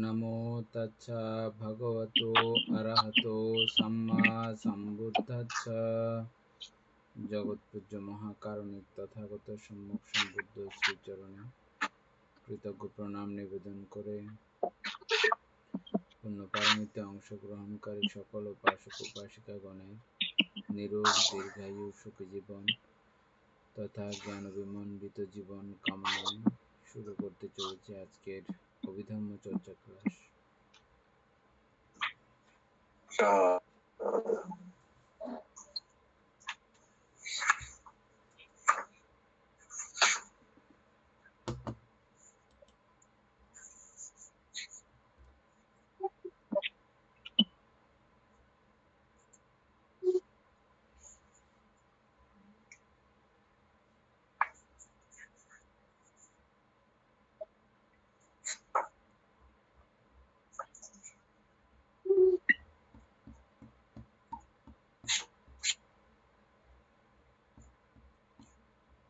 নমো তাচ্ছা ভগবতো অরহতো সম্মা সম্বুদ্ধাচ্ছ। জগৎপূজ্য মহাকারণিক তথাগত সম্যক সম্বুদ্ধ শ্রীচরণে কৃতজ্ঞ প্রণাম নিবেদন করে পুণ্যপারমিতে অংশগ্রহণকারী সকল উপাসক উপাসিকাগণের নিরোগ দীর্ঘায়ু সুখী জীবন তথা জ্ঞান বিমণ্ডিত জীবন কামনায় শুরু করতে চলেছে আজকের অভিধর্ম চর্চা ক্লাস।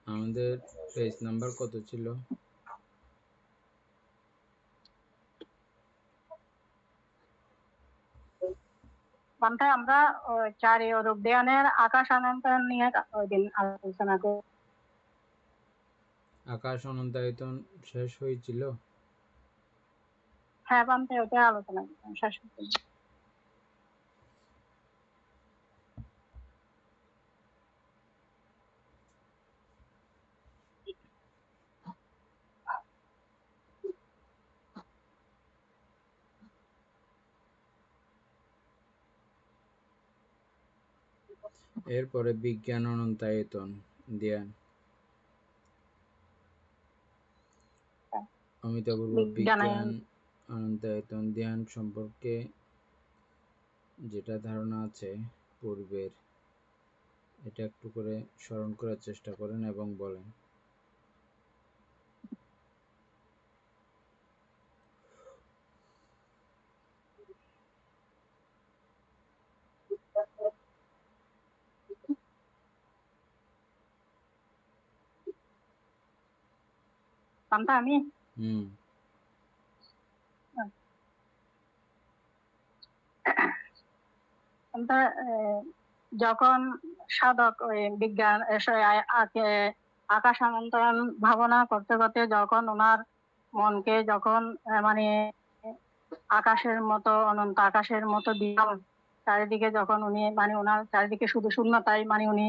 আমাদের পেজ নাম্বার কত ছিল? আমরা চারি অরূপ ধ্যানের আকাশ অনন্তয়ন নিয়ে ওই দিন আলোচনা করি। আকাশ অনন্তায়তন শেষ হয়েছিল? হ্যাঁ বান্তে ওটা আলোচনা করলাম শেষ করলাম। এরপরে বিজ্ঞান অনন্তায়তন ধ্যান, অমিতাপূর্ব বিজ্ঞান অনন্তায়তন ধ্যান সম্পর্কে যেটা ধারণা আছে পূর্বের, এটা একটু করে স্মরণ করার চেষ্টা করেন এবং বলেন। আমি যখন সাধক ওই বিজ্ঞান আকাশ অনন্তয়ন ভাবনা করতে করতে যখন ওনার মনকে যখন মানে আকাশের মতো অনন্ত আকাশের মতো বিশাল চারিদিকে যখন উনি মানে ওনার চারিদিকে শুধু শূন্যতাই মানে উনি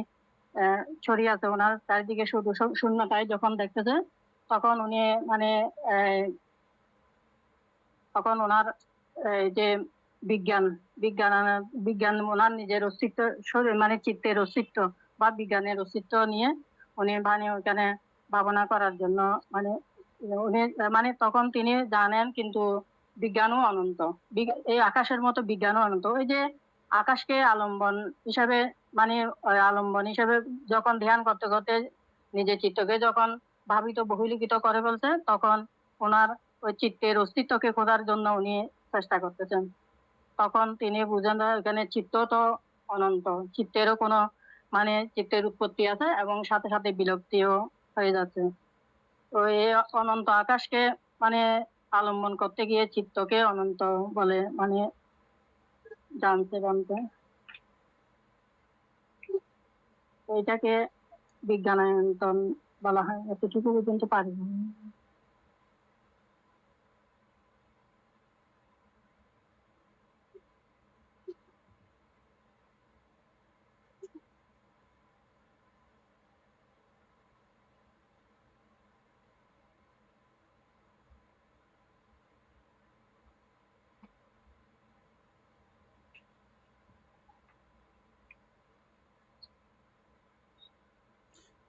ছড়িয়ে আছে, ওনার চারিদিকে শুধু শূন্যতাই যখন দেখতেছে তখন উনি মানে তখন ওনার যে বিজ্ঞান বিজ্ঞান বিজ্ঞান ওনার নিজের অস্তিত্ব শরীর মানে চিত্তের অস্তিত্ব বা বিজ্ঞানের অস্তিত্ব নিয়ে উনি মানে ওখানে ভাবনা করার জন্য মানে উনি মানে তখন তিনি জানেন কিন্তু বিজ্ঞানও অনন্ত, এই আকাশের মতো বিজ্ঞানও অনন্ত। ওই যে আকাশকে আলম্বন হিসাবে মানে আলম্বন হিসাবে যখন ধ্যান করতে করতে নিজের চিত্তকে যখন ভাবিত বহিলিখিত করে ফেলছে তখন ওনার ওই চিত্তের অস্তিত্বকে খোঁজার জন্য উনি চেষ্টা করতেছেন। তখন তিনি বুঝেন এখানে চিত্ত তো অনন্ত, চিত্তেরও কোনো মানে চিত্তের উৎপত্তি আছে এবং সাথে সাথে বিলুপ্তিও হয়ে যাচ্ছে। তো এই অনন্ত আকাশকে মানে আলম্বন করতে গিয়ে চিত্তকে অনন্ত বলে মানে জানতে এইটাকে বিজ্ঞানায়তন বলা হয়। এতটুকু পর্যন্ত পারি।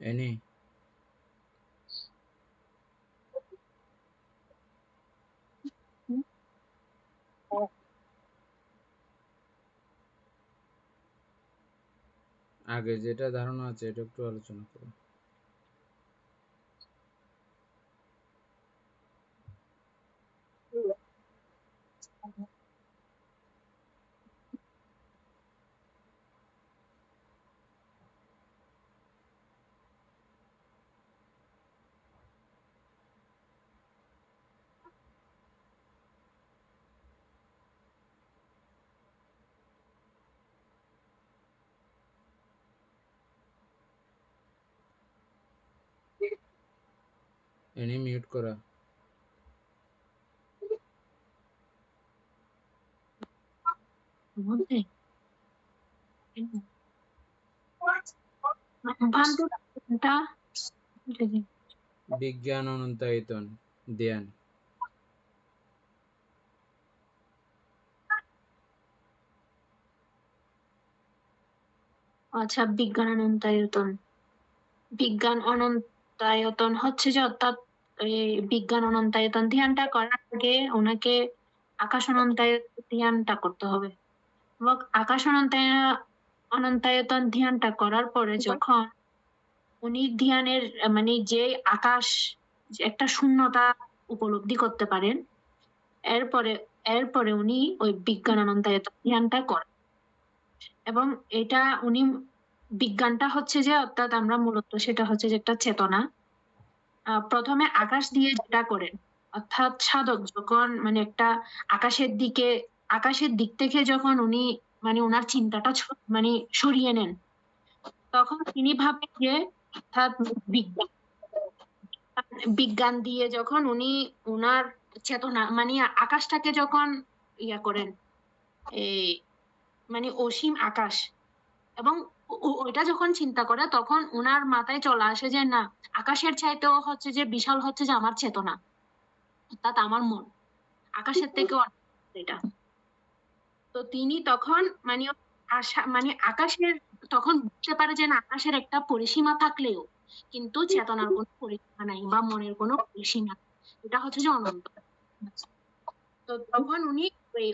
এনি আগে যেটা ধারণা আছে এটা একটু আলোচনা করো। এনে মিউট করা। বিজ্ঞান অনন্তায়তন ধ্যান। আচ্ছা, বিজ্ঞান অনন্তায়তন হচ্ছে যে অর্থাৎ বিজ্ঞান অনন্তায়তন ধ্যানটা করার আগে ওনাকে আকাশ অনন্তায়তন ধ্যানটা করতে হবে। এবং আকাশ অনন্তায়তন ধ্যানটা করার পরে যখন উনি ধ্যানের মানে যে আকাশ একটা শূন্যতা উপলব্ধি করতে পারেন, এরপরে উনি ওই বিজ্ঞান অনন্তায়তন ধ্যানটা করেন। এবং এটা উনি বিজ্ঞানটা হচ্ছে যে অর্থাৎ আমরা মূলত সেটা হচ্ছে যে একটা চেতনা। প্রথমে আকাশ দিয়ে যেটা করেন, অর্থাৎ সাধক যখন মানে একটা আকাশের দিক থেকে যখন উনি মানে ওনার চিন্তাটা মানে সরিয়ে নেন, তখন তিনি ভাবেন যে অর্থাৎ বিজ্ঞান দিয়ে যখন উনি ওনার চেতনা মানে আকাশটাকে যখন ইয়া করেন, এই মানে অসীম আকাশ, এবং ওইটা যখন চিন্তা করে তখন ওনার মাথায় চলে আসে যে না, আকাশের চাইতেও হচ্ছে যে বিশাল হচ্ছে যে আমার চেতনা, অর্থাৎ আমার মন আকাশের থেকে এটা। তো তিনি তখন মানে মানে আকাশের তখন বুঝতে পারে যে না, আকাশের একটা পরিসীমা থাকলেও কিন্তু চেতনার কোনো পরিসীমা নাই বা মনের কোনো পরিসীমা, এটা হচ্ছে যে অনন্ত। তো তখন উনি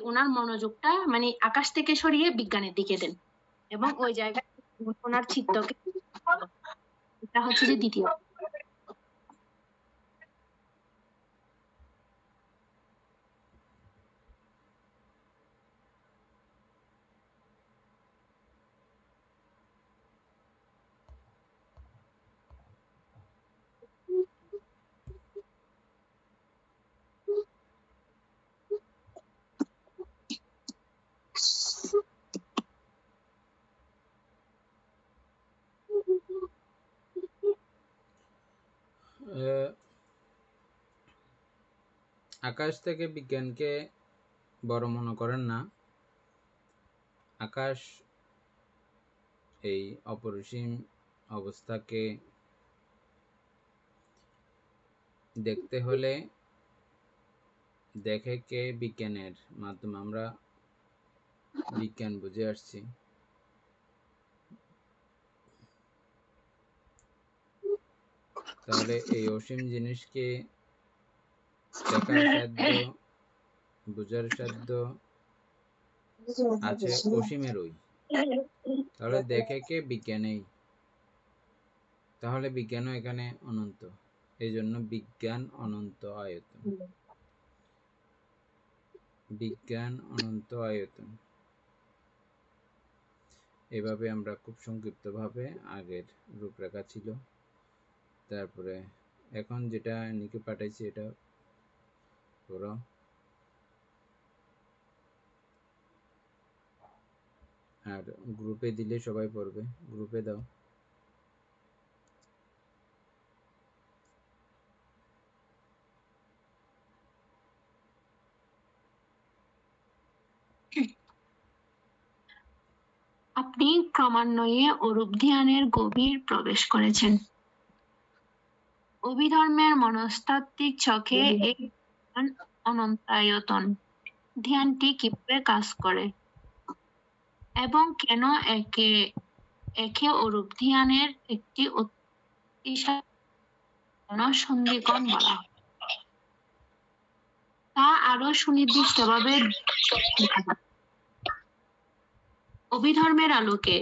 ওনার মনোযোগটা মানে আকাশ থেকে সরিয়ে বিজ্ঞানের দিকে দেন এবং ওই জায়গায় ওনার চিত্তকে, এটা হচ্ছে যে দ্বিতীয়। আকাশ থেকে বিজ্ঞানকে বড় মনে করেন না। আকাশ এই অপরিসীম অবস্থাকে দেখতে হলে দেখে কে বিজ্ঞানের মাধ্যমে আমরা বিজ্ঞান বুঝে আসছি। তাহলে এই অসীম জিনিসকে দেখার সাধ্য, বুঝার সাধ্য আছে অসীমেরই। তাহলে দেখে কে বিজ্ঞানেই, তাহলে বিজ্ঞানও এখানে অনন্ত। এই জন্য বিজ্ঞান অনন্ত আয়তন, বিজ্ঞান অনন্ত আয়তন। এভাবে আমরা খুব সংক্ষিপ্তভাবে আগের রূপরেখা ছিল। তারপরে এখন যেটা নিকে পাঠাইছি এটা করো। আর গ্রুপে দিলে সবাই পড়বে, গ্রুপে দাও। আপনি ক্রমান্বয়ে অরূপ ধ্যানের গভীর প্রবেশ করেছেন। অভিধর্মের মনস্তাত্ত্বিক চোখে এই অনন্তায়তন ধ্যানটি কিভাবে কাজ করে এবং কেন একে অরূপ ধ্যানের একটি সন্ধিক্ষণ বলা হয়, তা আরো সুনির্দিষ্টভাবে অভিধর্মের আলোকে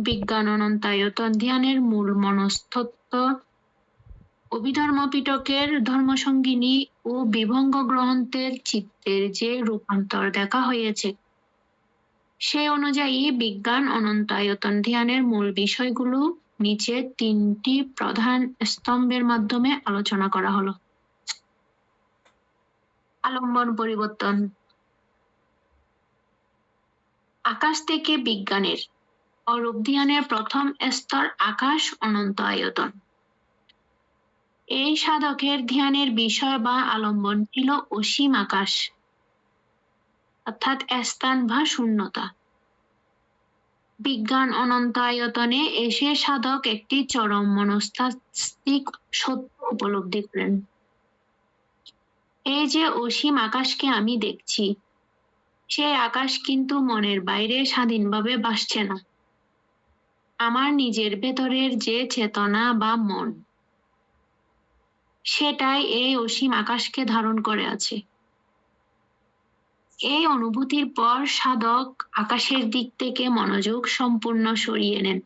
বিজ্ঞান অনন্তায়তন ধ্যানের মূল মনস্তত্ত্ব, অভিধর্ম পিটকের ধর্মসঙ্গিনী ও বিভঙ্গ গ্রন্থের চিত্তের যে রূপান্তর দেখা হয়েছে, সে অনুযায়ী বিজ্ঞান অনন্তায়তন ধ্যানের মূল বিষয়গুলো নিচে 3টি প্রধান স্তম্ভের মাধ্যমে আলোচনা করা হলো। আলম্বন পরিবর্তন। আকাশ থেকে বিজ্ঞানের অরূপ ধ্যানের প্রথম স্তর আকাশ অনন্ত আয়তন। এই সাধকের ধ্যানের বিষয় বা আলম্বন ছিল অসীম আকাশ, অর্থাৎ স্থান বা শূন্যতা। বিজ্ঞান অনন্তায়তনে এসে সাধক একটি চরম মনস্তাত্ত্বিক সত্য উপলব্ধি করেন। এই যে অসীম আকাশকে আমি দেখছি, সেই আকাশ কিন্তু মনের বাইরে স্বাধীনভাবে ভাসছে না। আমার নিজের ভেতরের যে চেতনা বা মন, সেটাই এই অসীম আকাশকে ধারণ করে আছে। এই অনুভূতির পর সাধক আকাশের দিক থেকে মনোযোগ সম্পূর্ণ সরিয়ে নেন।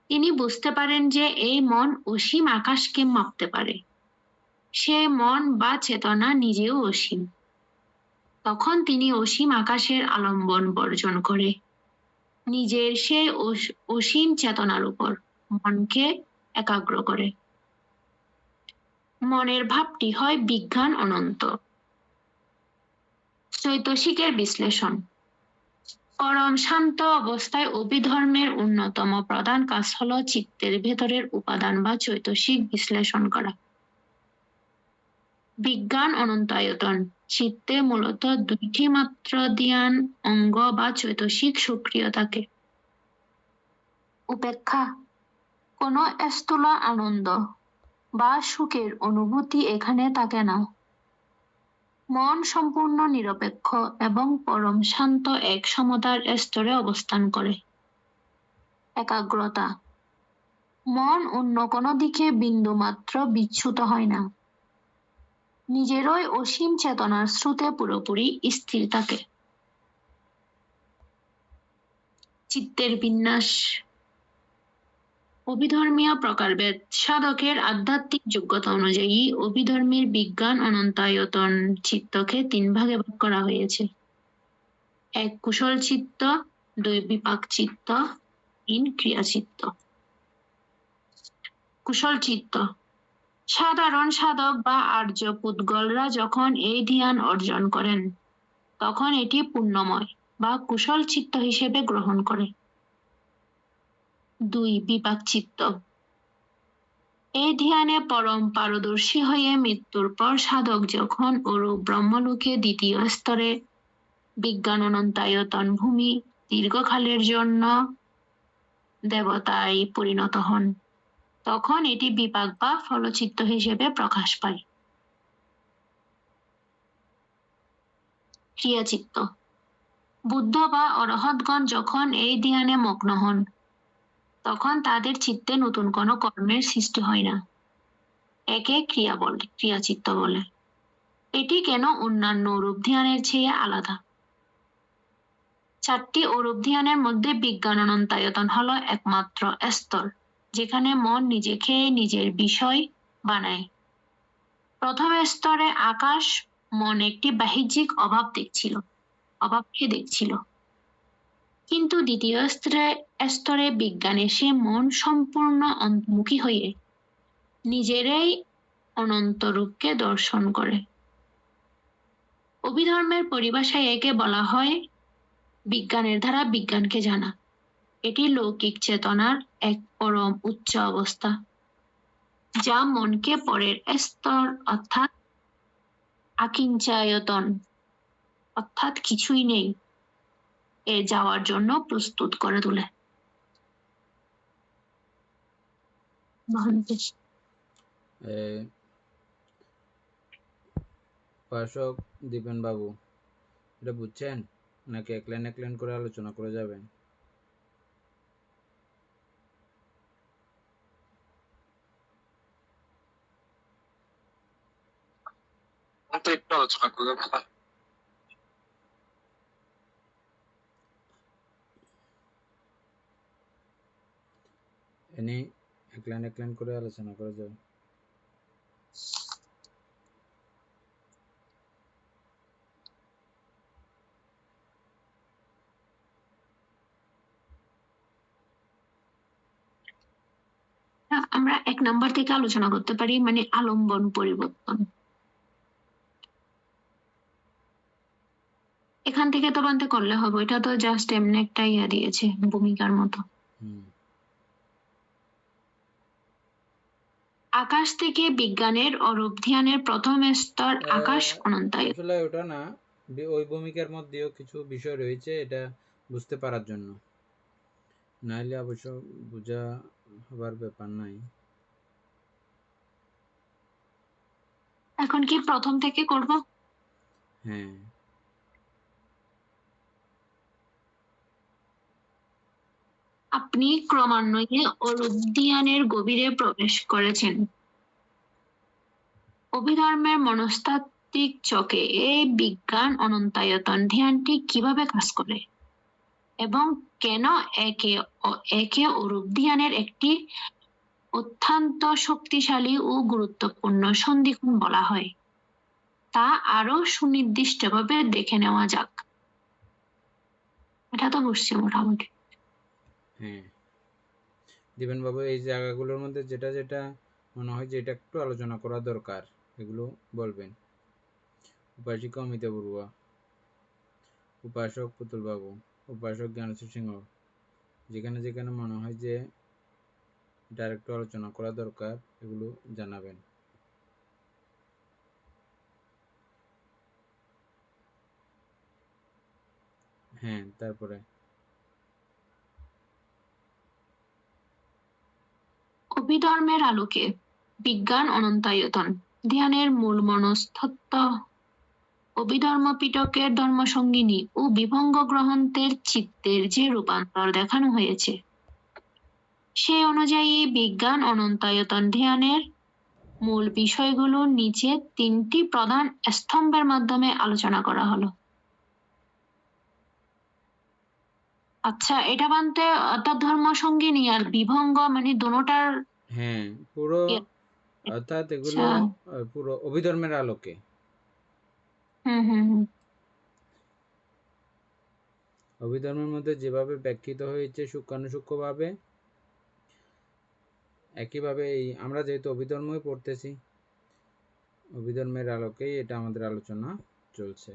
তিনি বুঝতে পারেন যে এই মন অসীম আকাশকে মাপতে পারে। সে মন বা চেতনা নিজেও অসীম। তখন তিনি অসীম আকাশের আলম্বন বর্জন করে নিজের সেই অসীম চেতনার উপর মনকে একাগ্র করে। মনের ভাবটি হয় বিজ্ঞান অনন্ত। চৈতসিকের বিশ্লেষণ। পরম শান্ত অবস্থায় অভিধর্মের অন্যতম প্রধান কাজ হলো চিত্তের ভেতরের উপাদান বা চৈতসিক বিশ্লেষণ করা। বিজ্ঞান অনন্তায়তন। চিত্তে মূলত দুইটি মাত্র ধ্যান অঙ্গ বা চৈতসিক সক্রিয় থাকে। উপেক্ষা, কোনো স্থূল আনন্দ বা সুখের অনুভূতি এখানে থাকে না। মন সম্পূর্ণ নিরপেক্ষ এবং পরম শান্ত এক সমতার স্তরে অবস্থান করে। একাগ্রতা, মন অন্য কোনো দিকে বিন্দুমাত্র বিচ্যুত হয় না। নিজেরই অসীম চেতনার স্রোতে পুরোপুরি স্থির থাকে। চিত্তের বিন্যাস। অভিধর্মীয় প্রকারভেদ। সাধকের আধ্যাত্মিক যোগ্যতা অনুযায়ী অভিধর্মের বিজ্ঞান অনন্তায়তন চিত্তকে 3 ভাগে ভাগ করা হয়েছে। 1 কুশল চিত্ত, 2 বিপাক চিত্ত, 3 ক্রিয়া চিত্ত। কুশল চিত্ত। সাধারণ সাধক বা আর্য পুদ্গলরা যখন এই ধ্যান অর্জন করেন, তখন এটি পূর্ণময় বা কুশল চিত্ত হিসেবে গ্রহণ করে। 2 বিপাক চিত্ত। এই ধ্যানে পরম পারদর্শী হয়ে মৃত্যুর পর সাধক যখন অরূপ ব্রহ্মলোকে দ্বিতীয় স্তরে বিজ্ঞান অনন্তায়তন ভূমি দীর্ঘকালের জন্য দেবতায় পরিণত হন, তখন এটি বিপাক বা ফলচিত্ত হিসেবে প্রকাশ পায়। ক্রিয়াচিত্ত। বুদ্ধ বা অরহৎগণ যখন এই ধ্যানে মগ্ন হন, তখন তাদের চিত্তে নতুন কোনো কর্মের সৃষ্টি হয় না। একে ক্রিয়াচিত্ত বলে। এটি কেন অন্যান্য অরূপ ধ্যানের চেয়ে আলাদা? 4টি অরূপ ধ্যানের মধ্যে বিজ্ঞান অনন্তায়তন হলো একমাত্র স্তর যেখানে মন নিজেকে নিজের বিষয় বানায়। প্রথম স্তরে আকাশ মন একটি বাহ্যিক অভাবকে দেখছিল। কিন্তু দ্বিতীয় স্তরে বিজ্ঞান এসে মন সম্পূর্ণ অন্তর্মুখী হয়ে নিজেরই অনন্ত রূপকে দর্শন করে। অভিধর্মের পরিভাষায় একে বলা হয় বিজ্ঞানের দ্বারা বিজ্ঞানকে জানা। এটি লৌকিক চেতনার এক পরম উচ্চ অবস্থা, যা মনকে পরের স্তর অর্থাৎ আকিঞ্চায়তন অর্থাৎ কিছুই নেই এ যাওয়ার জন্য প্রস্তুত করে তোলে। উপাসক দীপেন বাবু, এটা বুঝছেন নাকি এক লাইন করে আলোচনা করে যাবেন? একটু আলোচনা করলে ভালো। এনে এক লাইন করে আলোচনা করে যাবে। আমরা 1 নাম্বার থেকে আলোচনা করতে পারি, মানে আলম্বন পরিবর্তন। এখান থেকে তো বানতে করলে হবে, এটা তো জাস্ট এমনি একটা ইয়া দিয়েছে ভূমিকার মতো। আকাশ থেকে বিজ্ঞানের অরূপ ধ্যানের প্রথম স্তর আকাশ অনন্তায়ন। আসলে ওটা না, ওই ভূমিকার মধ্যেও কিছু বিষয় রয়েছে, এটা বুঝতে পারার জন্য, নাইলে অবশ্য বোঝা হবার ব্যাপার নাই। এখন কি প্রথম থেকে করব? হ্যাঁ, আপনি ক্রমান্বয়ে অরূপ ধ্যানের গভীরে প্রবেশ করেছেন। অভিধর্মের মনস্তাত্ত্বিক চোখে এই বিজ্ঞান অনন্তায়তন ধ্যানটি কিভাবে কাজ করে এবং কেন একে অরূপ ধ্যানের একটি অত্যন্ত শক্তিশালী ও গুরুত্বপূর্ণ সন্ধিক্ষণ বলা হয়, তা আরো সুনির্দিষ্টভাবে দেখে নেওয়া যাক। এটা তো বুঝছি মোটামুটি। হ্যাঁ দিবেন বাবু, এই জায়গাগুলোর মধ্যে যেটা যেটা মনে হয় যে এটা একটু আলোচনা করা দরকার, এগুলো বলবেন। উপাসিকা অমিতা বড়ুয়া, উপাসক পুতুল বাবু, উপাসক জ্ঞানেশ্বর সিংহ, যেখানে যেখানে মনে হয় যে এটা একটু আলোচনা করা দরকার, এগুলো জানাবেন। হ্যাঁ, তারপরে অভিধর্মের আলোকে বিজ্ঞান অনন্তায়তন ধ্যানের মূল মনস্তত্ত্ব, অভিধর্ম পিটকের ধর্মসঙ্গিনী ও বিভঙ্গ গ্রন্থের চিত্তের যে রূপান্তর দেখানো হয়েছে, সে অনুযায়ী বিজ্ঞান অনন্তায়তন ধ্যানের মূল বিষয়গুলো নিচে তিনটি প্রধান স্তম্ভের মাধ্যমে আলোচনা করা হলো। আচ্ছা, এটা মানতে অর্থাৎ ধর্মসঙ্গিনী আর বিভঙ্গ মানে দুটোটার হ্যাঁ পুরো, অর্থাৎ এগুলো পুরো অভিধর্মের আলোকে। অভিধর্মের মধ্যে যেভাবে ব্যাখ্যিত হয়েছে সূক্ষ্মানুসূক্ষ্মভাবে, একইভাবে এই আমরা যেহেতু অভিধর্মই পড়তেছি, অভিধর্মের আলোকেই এটা আমাদের আলোচনা চলছে।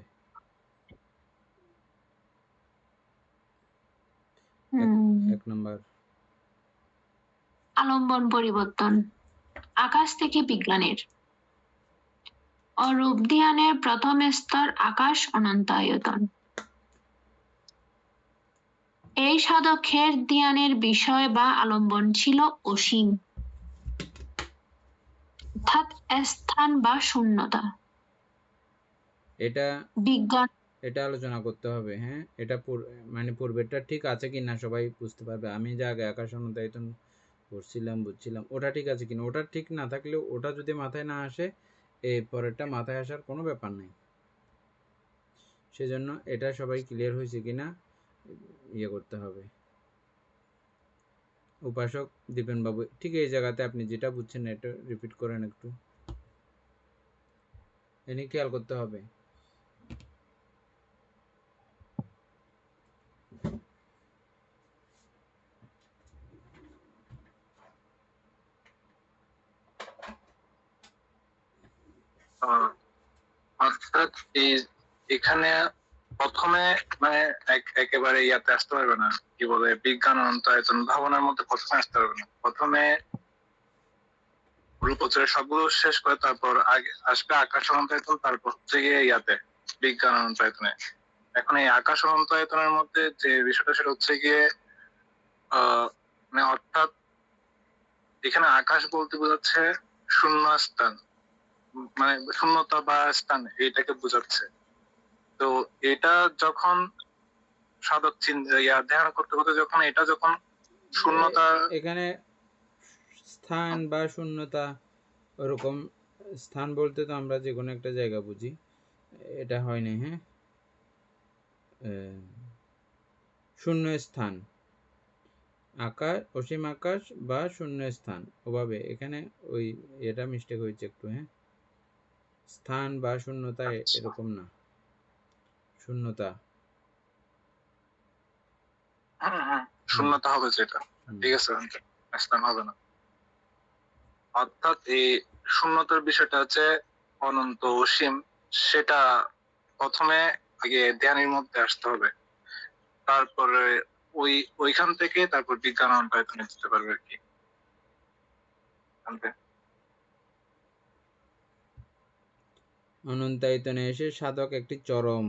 এক নম্বর, আলম্বন পরিবর্তন। আকাশ থেকে বিজ্ঞানের অরূপ ধ্যানের প্রথম স্তর আকাশ অনন্তায়তন। এই সাধকের ধ্যানের বিষয় বা আলম্বন ছিল অসীম, অর্থাৎ স্থান বা শূন্যতা। এটা বিজ্ঞান এটা আলোচনা করতে হবে। হ্যাঁ, এটা মানে পূর্বেরটা ঠিক আছে কিনা সবাই বুঝতে পারবে। আমি যে আগে আকাশ অনন্তায়তন পড়ছিলাম বুঝছিলাম, ওটা ঠিক আছে কিনা, ওটা ঠিক না থাকলেও ওটা যদি মাথায় না আসে, এই পরেরটা মাথায় আসার কোনো ব্যাপার নেই। সেজন্য এটা সবাই ক্লিয়ার হয়েছে কিনা ইয়ে করতে হবে। উপাসক দীপেন বাবু, ঠিক এই জায়গাতে আপনি যেটা বুঝছেন এটা রিপিট করেন একটু, এনে খেয়াল করতে হবে। অর্থাৎ এখানে প্রথমে মানে একেবারে ইয়াতে আসতে পারবে না, কি বলে বিজ্ঞান অনন্তায়তন ভাবনার মধ্যে প্রথমে আসতে পারবে না। প্রথমে রূপচর্যা সবগুলো শেষ করে তারপর আগে আসবে আকাশ অনন্তায়তন, তারপর হচ্ছে গিয়ে ইয়াতে বিজ্ঞান অনন্তায়তনে। এখন এই আকাশ অনন্তায়তনের মধ্যে যে বিষয়টা সেটা হচ্ছে গিয়ে মানে অর্থাৎ এখানে আকাশ বলতে বোঝাচ্ছে শূন্য স্থান, মানে শূন্যতা বা স্থান, এটাকে বোঝাচ্ছে। তো এটা যখন সাধক ধ্যান করতে করতে যখন এটা যখন শূন্যতা, এখানে স্থান বা শূন্যতা ওরকম, স্থান বলতে তো আমরা যে কোনো একটা জায়গা বুঝি, এটা হয় না। হ্যাঁ, শূন্য স্থান, আকাশ, অসীম আকাশ বা শূন্য স্থান, ওভাবে এখানে ওই এটা মিস্টেক হয়েছে একটু। হ্যাঁ, স্থান বা শূন্যতা এরকম না, শূন্যতা। শূন্যতা হবে যেটা, ঠিক আছে, স্থান হবে না। অর্থাৎ এই শূন্যতার বিষয়টা হচ্ছে অনন্ত অসীম, সেটা প্রথমে আগে ধ্যানের মধ্যে আসতে হবে, তারপরে ওইখান থেকে তারপর বিজ্ঞান অনন্তায়তনে যেতে পারবে আর কি। অনন্তায়তনে এসে সাধক একটি চরম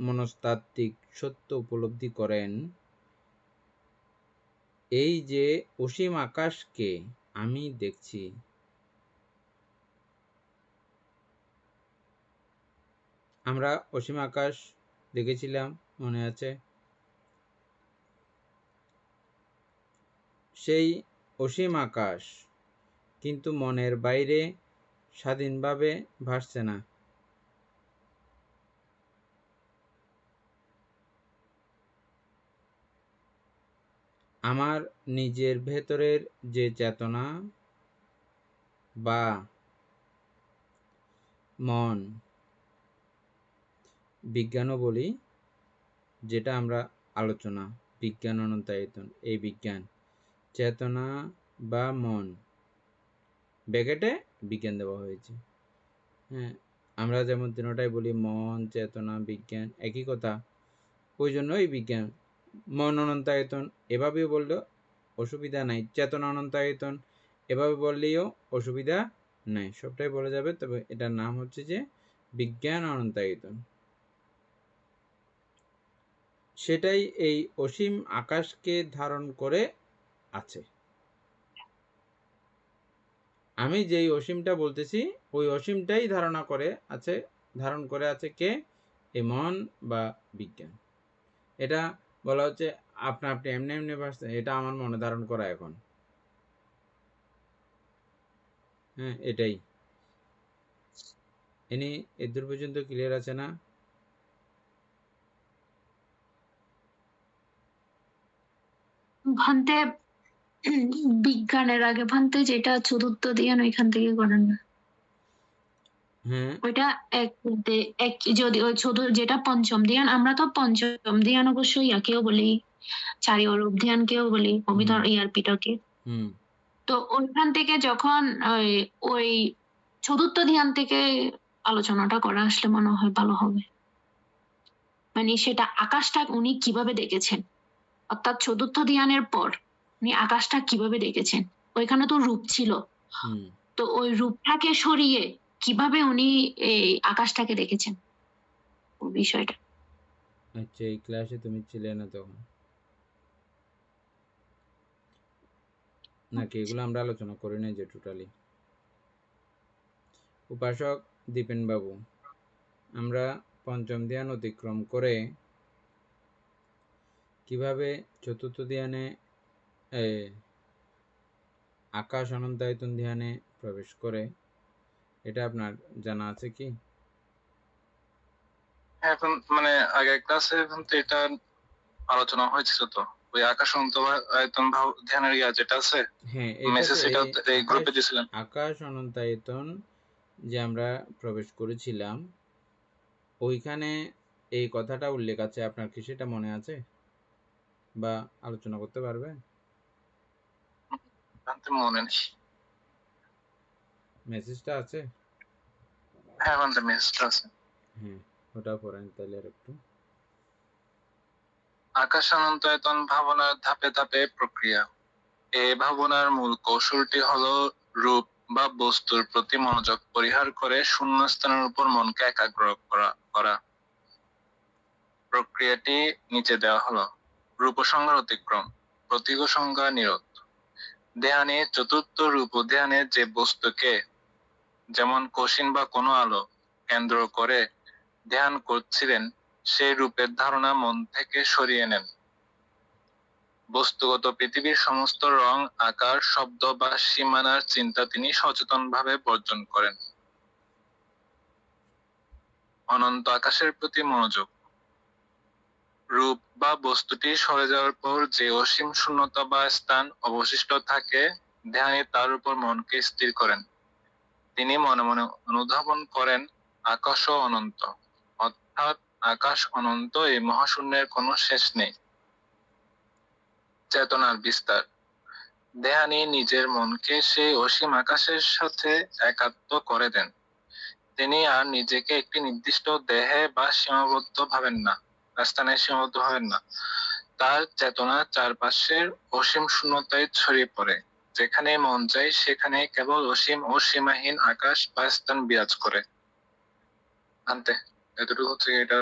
মনস্তাত্ত্বিক সত্য উপলব্ধি করেন, এই যে অসীম আকাশকে আমি দেখছি, আমরা অসীম আকাশ দেখেছিলাম, মনে আছে? সেই অসীম আকাশ কিন্তু মনের বাইরে স্বাধীনভাবে ভাসছে না। আমার নিজের ভেতরের যে চেতনা বা মন, বিজ্ঞানও বলি, যেটা আমরা আলোচনা, বিজ্ঞান অনন্তায়তন, এই বিজ্ঞান, চেতনা বা মন, ব্যাকেটে বিজ্ঞান দেওয়া হয়েছে। হ্যাঁ, আমরা যেমন তিনটাই বলি মন, চেতনা, বিজ্ঞান, একই কথা, ওই জন্য এই বিজ্ঞান। মন অনন্তায়তন এভাবেও বললেও অসুবিধা নাই, চেতনা অনন্তায়তন এভাবে বললেও অসুবিধা নাই, সবটাই বলা যাবে। তবে এটার নাম হচ্ছে যে বিজ্ঞান অনন্তায়তন। সেটাই এই অসীম আকাশকে ধারণ করে আছে। আমি যেই অসীমটা বলতেছি ওই অসীমটাই ধারণ করে আছে কে? এই মন বা বিজ্ঞান। এটা বলা হচ্ছে আপনি এমনি এমনি ভাসছেন, এটা আমার মনে ধারণ করা এখন। হ্যাঁ, এটাই। ইনি এদূর পর্যন্ত ক্লিয়ার আছে না? ভান্তে বিজ্ঞানের আগে ভান্তে যেটা চতুর্থ ধ্যান ওইখান থেকে করেন না, হ্যাঁ, ওইটা যদি ওই যেটা পঞ্চম ধ্যান, আমরা তো পঞ্চম ধ্যান অবশ্যই ইয়াকেও বলি, চারি অরূপ ধ্যানকেও বলি, পবিত্র পিঠকে। তো ওইখান থেকে যখন ওই চতুর্থ ধ্যান থেকে আলোচনাটা করা আসলে মনে হয় ভালো হবে। মানে সেটা আকাশটা উনি কিভাবে দেখেছেন, অর্থাৎ চতুর্থ ধ্যানের পর উনি আকাশটা কিভাবে দেখেছেন, ওইখানে তো রূপ ছিল, তো ওই রূপটাকে সরিয়ে কিভাবে উনি এই আকাশটাকে দেখেছেন ওই বিষয়টা। আচ্ছা, এই ক্লাসে তুমি ছিলে না তখন নাকি? এগুলো আমরা আলোচনা করি নাই যে টোটালি। উপাসক দীপেন বাবু, আমরা পঞ্চম ধ্যান অতিক্রম করে কিভাবে চতুর্থ ধ্যানে আকাশ অনন্তায়তন ধ্যানে প্রবেশ করে, এটা আপনার জানা আছে কি? এখন মানে আগে ক্লাসে কিন্তু এটা আলোচনা হয়েছিল, তো ওই আকাশ অনন্তায়তন ভাব ধ্যানের যেটা আছে, হ্যাঁ, মেসেজ এটা এই গ্রুপে দিয়েছিলেন। আকাশ অনন্তায়তন যে আমরা প্রবেশ করেছিলাম, ওইখানে এই কথাটা উল্লেখ আছে, আপনার কি সেটা মনে আছে বা আলোচনা করতে পারবে? মনে নেই। মেসেজটা আছে? হ্যাঁ, মেসেজটা আছে। হ্যাঁ, ওটা পড়েন তাহলে আর একটু। আকাশ অনন্তায়তন ভাবনার ধাপে ধাপে প্রক্রিয়া। এই ভাবনার মূল কৌশলটি হলো রূপ বা বস্তুর প্রতি মনোযোগ পরিহার করে শূন্য স্থানের উপর মনকে একাগ্র করা। প্রক্রিয়াটি নিচে দেওয়া হলো। রূপ সংজ্ঞার অতিক্রম, প্রতীক সংজ্ঞা নিরোধ। ধ্যানে চতুর্থ রূপ ধ্যানে যে বস্তুকে, যেমন কশিন বা কোনো আলো কেন্দ্র করে ধ্যান করছিলেন, সেই রূপের ধারণা মন থেকে সরিয়ে নেন। বস্তুগত পৃথিবীর সমস্ত রং, আকার, শব্দ বা সীমানার চিন্তা তিনি সচেতনভাবে বর্জন করেন। অনন্ত আকাশের প্রতি মনোযোগ। রূপ বা বস্তুটি সরে যাওয়ার পর যে অসীম শূন্যতা বা স্থান অবশিষ্ট থাকে, ধ্যানে তার উপর মনকে স্থির করেন। তিনি মনে মনে অনুধাবন করেন আকাশ অনন্ত, অর্থাৎ আকাশ অনন্ত, এই মহাশূন্যের কোনো শেষ নেই। চেতনার বিস্তার। ধ্যানী নিজের মনকে সেই অসীম আকাশের সাথে একাত্ম করে দেন। তিনি আর নিজেকে একটি নির্দিষ্ট দেহে বা সীমাবদ্ধ ভাবেন না, স্থানে সীমাবদ্ধ হবেন না। তার চেতনা চারপাশের অসীম শূন্যতায় ছড়িয়ে পড়ে। যেখানে মন যায় সেখানে কেবল অসীম ও সীমাহীন আকাশ বা স্থান বিরাজ করে। আনতে এতটুকু হচ্ছে এটা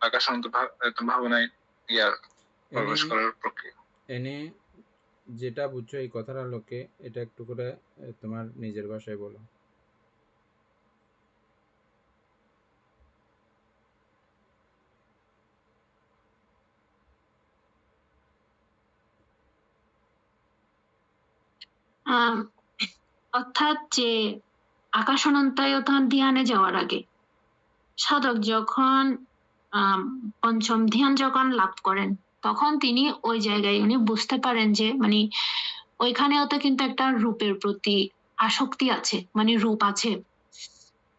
আকাশ অনন্ত ভাবনায় ইয়ার প্রবেশ এনে করার প্রক্রিয়া। এনে যেটা বুঝছো এই কথার আলোকে এটা একটু করে তোমার নিজের ভাষায় বলো। অর্থাৎ যে আকাশ অনন্তায়তন ধ্যানে যাওয়ার আগে সাধক যখন পঞ্চম ধ্যান যখন লাভ করেন তখন তিনি ওই জায়গায় উনি বুঝতে পারেন যে মানে ওইখানেও তো কিন্তু একটা রূপের প্রতি আসক্তি আছে, মানে রূপ আছে।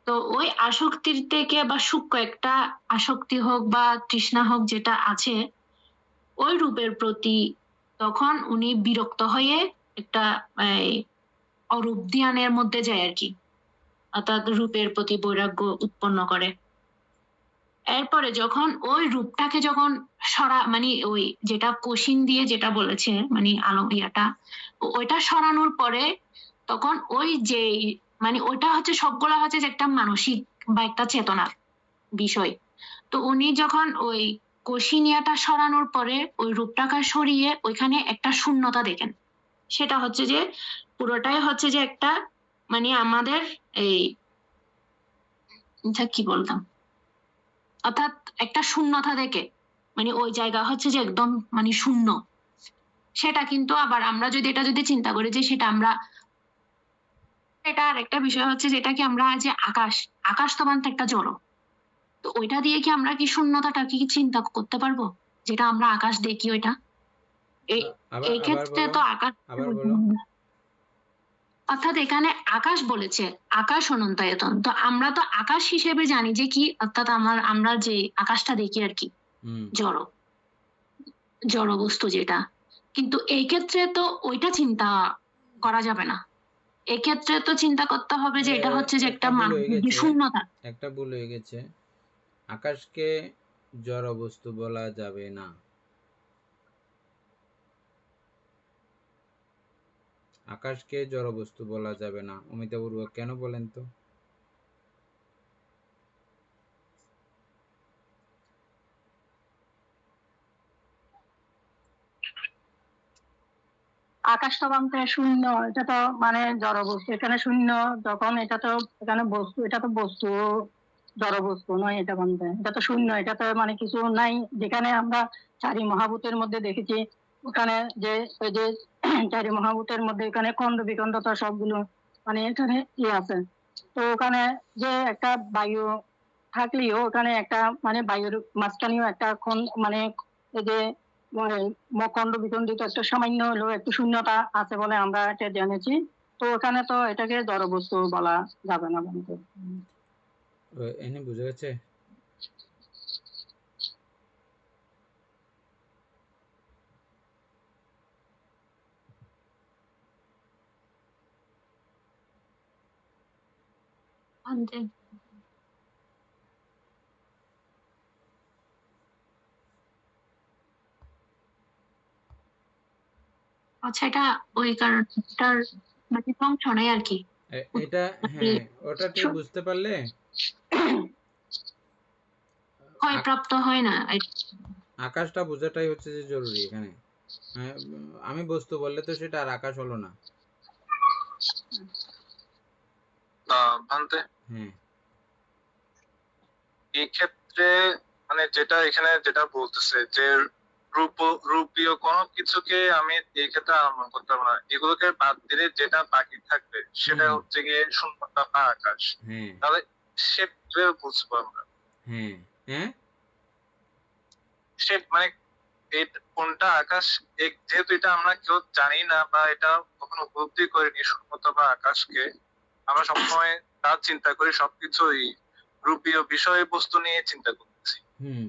তো ওই আসক্তির থেকে বা সূক্ষ্ম একটা আসক্তি হোক বা তৃষ্ণা হোক যেটা আছে ওই রূপের প্রতি তখন উনি বিরক্ত হয়ে একটা অরূপ ধ্যানের মধ্যে যায় আর কি, অর্থাৎ রূপের প্রতি বৈরাগ্য উৎপন্ন করে। এরপরে যখন ওই রূপটাকে যখন মানে ওই যেটা কোশিন দিয়ে যেটা বলেছে মানে আলো ইয়াটা ওইটা সরানোর পরে তখন ওই যে মানে ওইটা হচ্ছে সবগুলা হচ্ছে যে একটা মানসিক বা একটা চেতনার বিষয়। তো উনি যখন ওই কোশিনিয়াটা সরানোর পরে ওই রূপটাকে সরিয়ে ওইখানে একটা শূন্যতা দেখেন, সেটা হচ্ছে যে পুরোটাই হচ্ছে যে একটা মানে আমাদের এই কি বলতাম, অর্থাৎ একটা শূন্যতা দেখে মানে ওই জায়গা হচ্ছে যে একদম মানে শূন্য। সেটা কিন্তু আবার আমরা যদি এটা যদি চিন্তা করি যে সেটা আমরা এটা আর একটা বিষয় হচ্ছে যেটা কি আমরা যে আকাশ তো মানতে একটা জড়, তো ওইটা দিয়ে কি আমরা কি শূন্যতাটা কি চিন্তা করতে পারবো যেটা আমরা আকাশ দেখি ওইটা এই ক্ষেত্রে তো আকাশ অর্থাৎ এখানে আকাশ বলেছে আকাশ অনন্তায়তন, তো আমরা তো আকাশ হিসেবে জানি যে কি, অর্থাৎ আমরা যে আকাশটা দেখি আর কি জড় বস্তু যেটা, কিন্তু এই ক্ষেত্রে তো ওইটা চিন্তা করা যাবে না। এক্ষেত্রে তো চিন্তা করতে হবে যে এটা হচ্ছে যে একটা শূন্যতা। একটা ভুল হয়ে গেছে, আকাশকে জড় বস্তু বলা যাবে না, আকাশকে জড় বস্তু বলা যাবে না। অমিতা বড়ুয়া কেন বলেন তো? আকাশ তো বানতে শূন্য, এটা তো মানে জড় বস্তু, এখানে শূন্য যখন এটা তো এখানে বস্তু, এটা তো বস্তু জড় বস্তু নয়, এটা বানতে এটা তো শূন্য, এটা তো মানে কিছু নাই। যেখানে আমরা চারি মহাভূতের মধ্যে দেখেছি ওখানে যে ওই যে চারি মহাভূতের মধ্যে এখানে খণ্ড বিখণ্ডতা সবগুলো মানে এখানে আছে। তো ওখানে যে একটা বায়ু থাকলেও ওখানে একটা মানে বায়ুর মাঝখানেও একটা মানে এই যে খণ্ড বিখণ্ডিত একটা সামান্য হলেও একটু শূন্যতা আছে বলে আমরা এটা জেনেছি। তো ওখানে তো এটাকে জড় বস্তু বলা যাবে না বলতে। এনে বুঝা গেছে? আচ্ছা, এটা ওই কারণটার মানে অংশ নাই আর কি এটা। হ্যাঁ, ওটা ঠিক বুঝতে পারলে ক্ষয়প্রাপ্ত হয় না। আকাশটা বোঝাটাই হচ্ছে যে জরুরি এখানে। আমি বস্তু বললে তো সেটা আর আকাশ হলো না। ভান্তে হ্যাঁ, এই ক্ষেত্রে মানে যেটা এখানে যেটা বলতেছে যে রূপীয় কোনো কিছুকে আমি এই ক্ষেত্রে আরম্ভ করতে পারবো না, এগুলোকে বাদ দিলে যেটা বাকি থাকবে সেটা হচ্ছে গিয়ে শূন্যতা বা আকাশ। তাহলে সে বুঝবো আমরা সে মানে কোনটা আকাশ, যেহেতু এটা আমরা কেউ জানি না বা এটা কখনো উপলব্ধি করিনি শূন্যতা বা আকাশকে, আমরা সবসময় তার চিন্তা করি সবকিছুই রূপীয় বিষয়বস্তু নিয়ে চিন্তা করতেছি।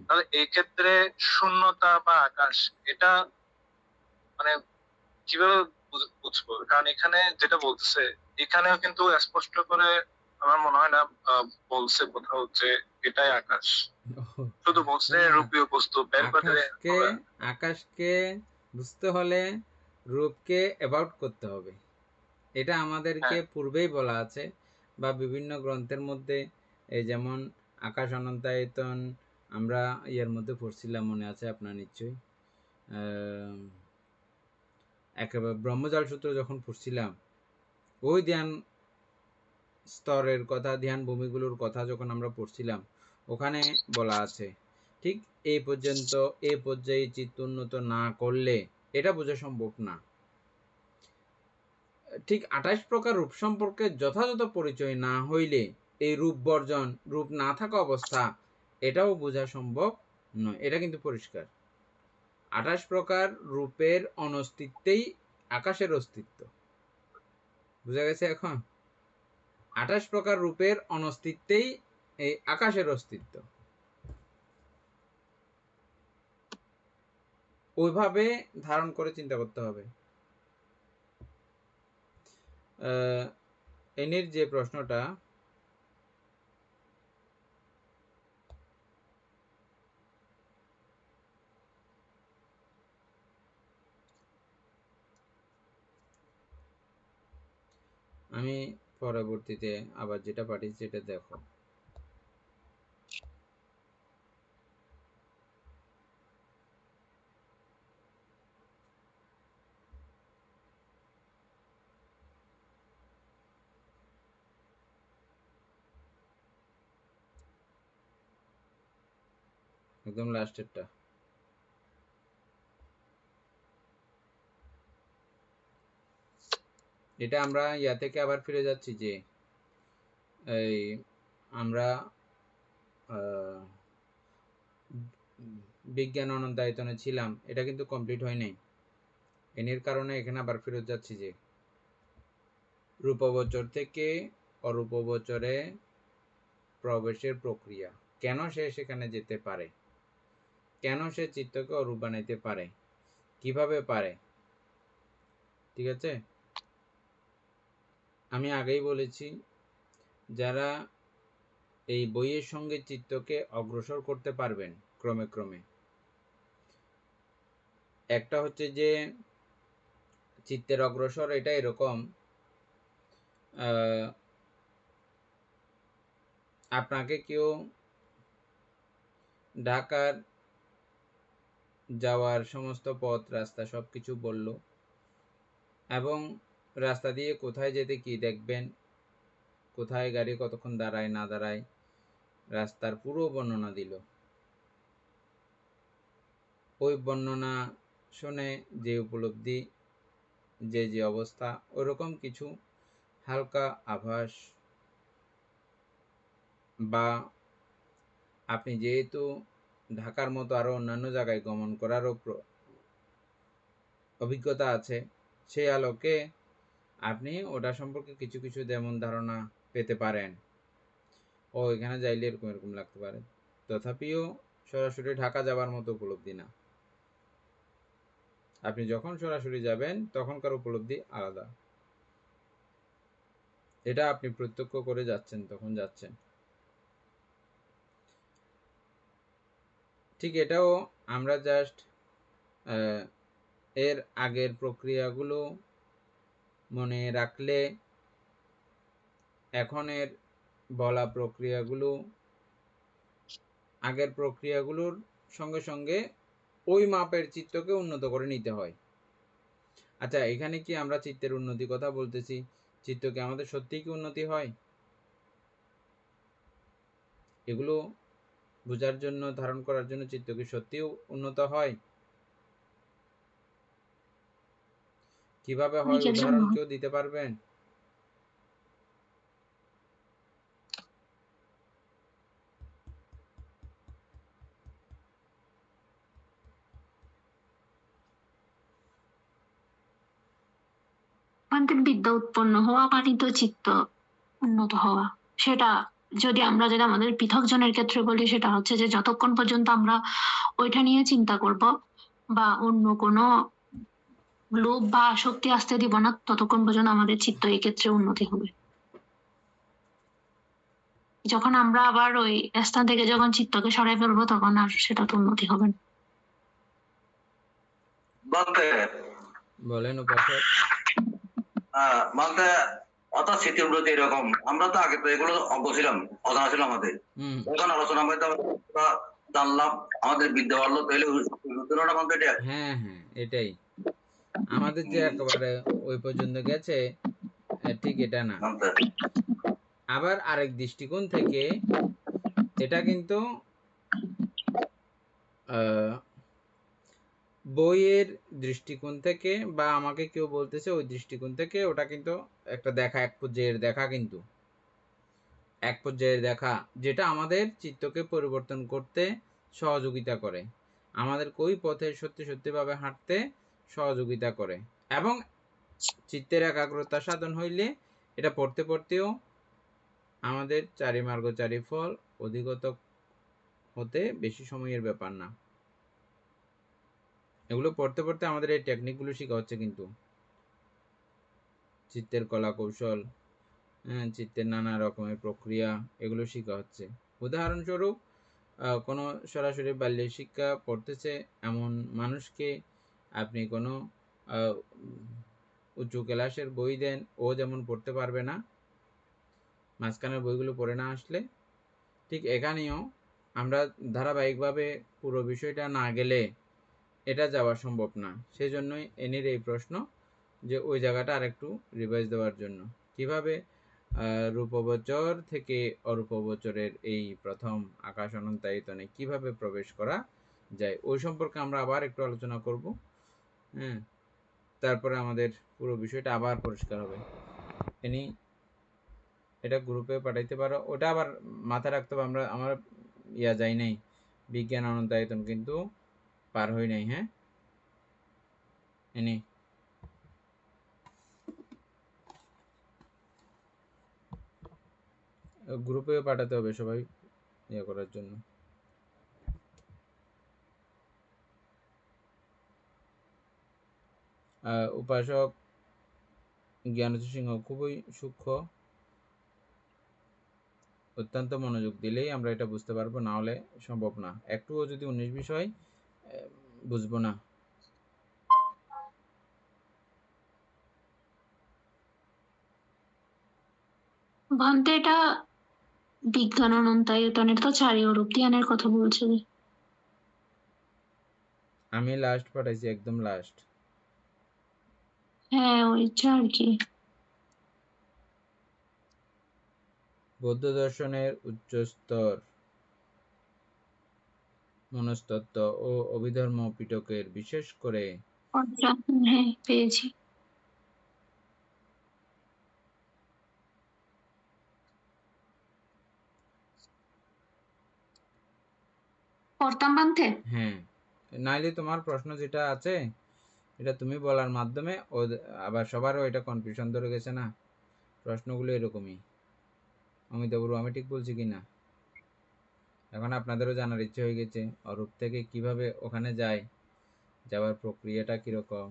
তাহলে এই ক্ষেত্রে শূন্যতা বা আকাশ এটা মানে কিভাবে বুঝবো? কারণ এখানে যেটা বলতেছে এখানেও কিন্তু স্পষ্ট করে আমার মনে হয় না বলছে কোথাও যে এটাই আকাশ, শুধু বলছে রূপীয় বস্তু বের করে। আকাশকে বুঝতে হলে রূপকে অ্যাবাউট করতে হবে, এটা আমাদেরকে পূর্বেই বলা আছে বা বিভিন্ন গ্রন্থের মধ্যে। এই যেমন আকাশ অনন্তায়তন আমরা ইয়ের মধ্যে পড়ছিলাম, মনে আছে আপনার নিশ্চয়ই। একেবারে ব্রহ্মজাল সূত্র যখন পড়ছিলাম, ওই ধ্যান স্তরের কথা, ধ্যান ভূমিগুলোর কথা যখন আমরা পড়ছিলাম, ওখানে বলা আছে ঠিক এই পর্যন্ত এই পর্যায়ে চিত্ত উন্নত না করলে এটা বোঝা সম্ভব না। ঠিক 28 প্রকার রূপ সম্পর্কে যথাযথ পরিচয় না হইলে এই রূপ বর্জন, রূপ না থাকা অবস্থা, এটাও বোঝা সম্ভব নয়। এটা কিন্তু পরিষ্কার। 28 প্রকার রূপের অনস্তিত্বেই আকাশের অস্তিত্ব। বুঝা গেছে এখন? 28 প্রকার রূপের অনস্তিত্বেই এই আকাশের অস্তিত্ব। ওইভাবে ধারণ করে চিন্তা করতে হবে। এনের যে প্রশ্নটা, আমি পরবর্তীতে আবার যেটা পাঠিয়েছি এটা দেখো। একদম লাস্টেরটা। এটা আমরা ইয়া থেকে আবার ফিরে যাচ্ছি যে এই আমরা বিজ্ঞান অনন্তায়তনে ছিলাম, এটা কিন্তু কমপ্লিট হয় নাই। এর কারণে এখানে আবার ফেরত যাচ্ছি যে রূপবচর থেকে অরূপবচরে প্রবেশের প্রক্রিয়া, কেন সে সেখানে যেতে পারে, কেন সে চিত্তকে অরূপ বানাইতে পারে, কিভাবে পারে। ঠিক আছে, আমি আগেই বলেছি যারা এই বইয়ের সঙ্গে চিত্তকে অগ্রসর করতে পারবেন ক্রমে ক্রমে, একটা হচ্ছে যে চিত্তের অগ্রসর এটা এরকম, আপনাকে কেউ ঢাকার যাওয়ার সমস্ত পথ রাস্তা সব কিছু বলল এবং রাস্তা দিয়ে কোথায় যেতে কি দেখবেন, কোথায় গাড়ি কতক্ষণ দাঁড়ায় না দাঁড়ায়, রাস্তার পুরো বর্ণনা দিল। ওই বর্ণনা শুনে যে উপলব্ধি, যে যে অবস্থা, ওরকম কিছু হালকা আভাস, বা আপনি যেহেতু ঢাকার মতো আরও অন্যান্য জায়গায় গমন করারও অভিজ্ঞতা আছে, সেই আলোকে আপনি ওটা সম্পর্কে কিছু কিছু যেমন ধারণা পেতে পারেন, ও এখানে যাইলে এরকম এরকম লাগতে পারে, তথাপিও সরাসরি ঢাকা যাবার মতো উপলব্ধি না। আপনি যখন সরাসরি যাবেন তখনকার উপলব্ধি আলাদা, এটা আপনি প্রত্যক্ষ করে যাচ্ছেন, তখন যাচ্ছেন। ঠিক এটাও আমরা জাস্ট এর আগের প্রক্রিয়াগুলো মনে রাখলে এখনের বলা প্রক্রিয়াগুলো আগের প্রক্রিয়াগুলোর সঙ্গে সঙ্গে ওই মাপের চিত্তকে উন্নত করে নিতে হয়। আচ্ছা, এখানে কি আমরা চিত্তের উন্নতি কথা বলতেছি, চিত্তকে আমাদের সত্যিই কি উন্নতি হয়? এগুলো বোঝার জন্য, ধারণ করার জন্য চিত্ত কি সত্যিও উন্নত হয়? কিভাবে হয় উদাহরণ কেউ দিতে পারবেন? আমাদের বিদ্যা উৎপন্ন হওয়া মানে তো চিত্ত উন্নত হওয়া। সেটা যদি আমাদের পৃথক জনের ক্ষেত্রে বলি, সেটা হচ্ছে যে যতক্ষণ পর্যন্ত আমরা ওইটা নিয়ে চিন্তা করব বা অন্য কোনো লোভ বা আসক্তি আসতে দিব না, ততক্ষণ পর্যন্ত আমাদের চিত্ত এই ক্ষেত্রে উন্নতি হবে। যখন আমরা আবার ওই স্থান থেকে যখন চিত্তকে সরাই ফেলবো, তখন আর সেটা তো উন্নতি হবে না। বলতে বলেন উপাসক। বলতে অর্থাৎ স্মৃতি বলতে এরকম, আমরা তো আগে তো এগুলো অজ্ঞ ছিলাম, অজানা ছিল আমাদের। এখন আলোচনা মধ্যে আমরা জানলাম, আমাদের বিদ্যা বাড়লো, তাহলে তুলনা বলতে এটা হ্যাঁ হ্যাঁ, এটাই আমাদের যে একেবারে ওই পর্যন্ত গেছে ঠিক এটা না। জানতে আবার আরেক দৃষ্টিকোণ থেকে এটা কিন্তু বইয়ের দৃষ্টিকোণ থেকে বা আমাকে কেউ বলতেছে ওই দৃষ্টিকোণ থেকে, ওটা কিন্তু একটা দেখা, এক পর্যায়ের দেখা, কিন্তু এক পর্যায়ের দেখা যেটা আমাদের চিত্তকে পরিবর্তন করতে সহযোগিতা করে, আমাদের ওই পথে সত্যি সত্যিভাবে হাঁটতে সহযোগিতা করে। এবং চিত্তের একাগ্রতা সাধন হইলে এটা পড়তে পড়তেও আমাদের চারি মার্গ চারি ফল অধিগত হতে বেশি সময়ের ব্যাপার না। এগুলো পড়তে পড়তে আমাদের এই টেকনিকগুলো শেখা হচ্ছে, কিন্তু চিত্তের কলা কৌশল, চিত্তের নানা রকমের প্রক্রিয়া, এগুলো শেখা হচ্ছে। উদাহরণস্বরূপ কোনো সরাসরি বাল্য শিক্ষা পড়তেছে এমন মানুষকে আপনি কোনো উচ্চ ক্লাসের বই দেন, ও যেমন পড়তে পারবে না মাঝখানের বইগুলো পড়ে না আসলে, ঠিক এখানেও আমরা ধারাবাহিকভাবে পুরো বিষয়টা না গেলে এটা যাওয়া সম্ভব না। সেই জন্যই এনির এই প্রশ্ন যে ওই জায়গাটা আরেকটু রিভাইজ দেওয়ার জন্য, কিভাবে রূপবচর থেকে অরূপবচরের এই প্রথম আকাশ অনন্তায়তনে কিভাবে প্রবেশ করা যায় ওই সম্পর্কে আমরা আবার একটু আলোচনা করব। হ্যাঁ, তারপরে আমাদের পুরো বিষয়টা আবার পরিষ্কার হবে। এনি এটা গ্রুপে পাঠাইতে পারো, ওটা আবার মাথায় রাখতে হবে, আমার যাই নাই, বিজ্ঞান অনন্তায়তন কিন্তু পার হই নাই। হ্যাঁ, এনি গ্রুপে পাঠাতে হবে সবাই করার জন্য। উপাসক জ্ঞানজ্যোতি সিংহ খুবই সূক্ষ্ম, অত্যন্ত মনোযোগ দিলেই আমরা এটা বুঝতে পারবো, না হলে সম্ভব না। একটুও যদি 19 বিষয় বুঝবো না। ভান্তে এটা বিজ্ঞান অনন্তায়তনের তো চারি অরূপ ধ্যানের কথা বলছে। আমি লাস্ট পাঠাইছি, একদম লাস্ট। হ্যাঁ, ওইটা আর কি। বৌদ্ধ দর্শনের উচ্চস্তর মনস্তত্ত্ব ও অভিধর্ম পিটকের বিশেষ করে হ্যাঁ, পেয়েছি। পড়তাম বানতে? হ্যাঁ, নাইলে তোমার প্রশ্ন যেটা আছে এটা তুমি বলার মাধ্যমে আবার সবারও এটা কনফিউশন ধরে গেছে না, প্রশ্নগুলো এরকমই। অমিতাবুরু, আমি ঠিক বলছি কি না? এখন আপনাদেরও জানার ইচ্ছে হয়ে গেছে অরূপ থেকে কিভাবে ওখানে যায়, যাওয়ার প্রক্রিয়াটা কিরকম।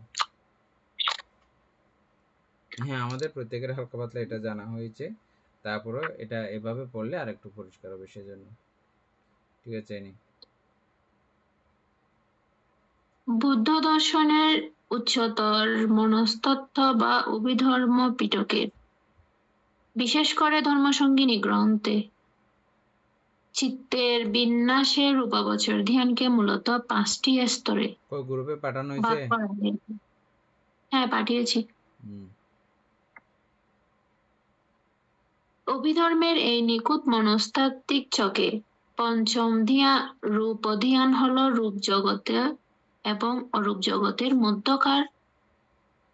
হ্যাঁ, আমাদের প্রত্যেকের হালকা পাতলা এটা জানা হয়েছে, তারপরে এটা এভাবে পড়লে আর একটু পরিষ্কার হবে, সেজন্য। ঠিক আছে নি? বুদ্ধ দর্শনের উচ্চতর মনস্তত্ত্ব বা অভিধর্ম পিটকের বিশেষ করে ধর্মসঙ্গিনী গ্রন্থে চিত্তের বিন্যাসের রূপাবচর ধ্যানকে মূলত 5টি স্তরে ওই গ্রুপে পাঠানো ভাগ হয়েছে? করা হয়েছে। হ্যাঁ, পাঠিয়েছি। অভিধর্মের এই নিখুঁত মনস্তাত্ত্বিক চকে পঞ্চম রূপ ধ্যান হলো রূপ জগতে এবং অরূপ জগতের মধ্যকার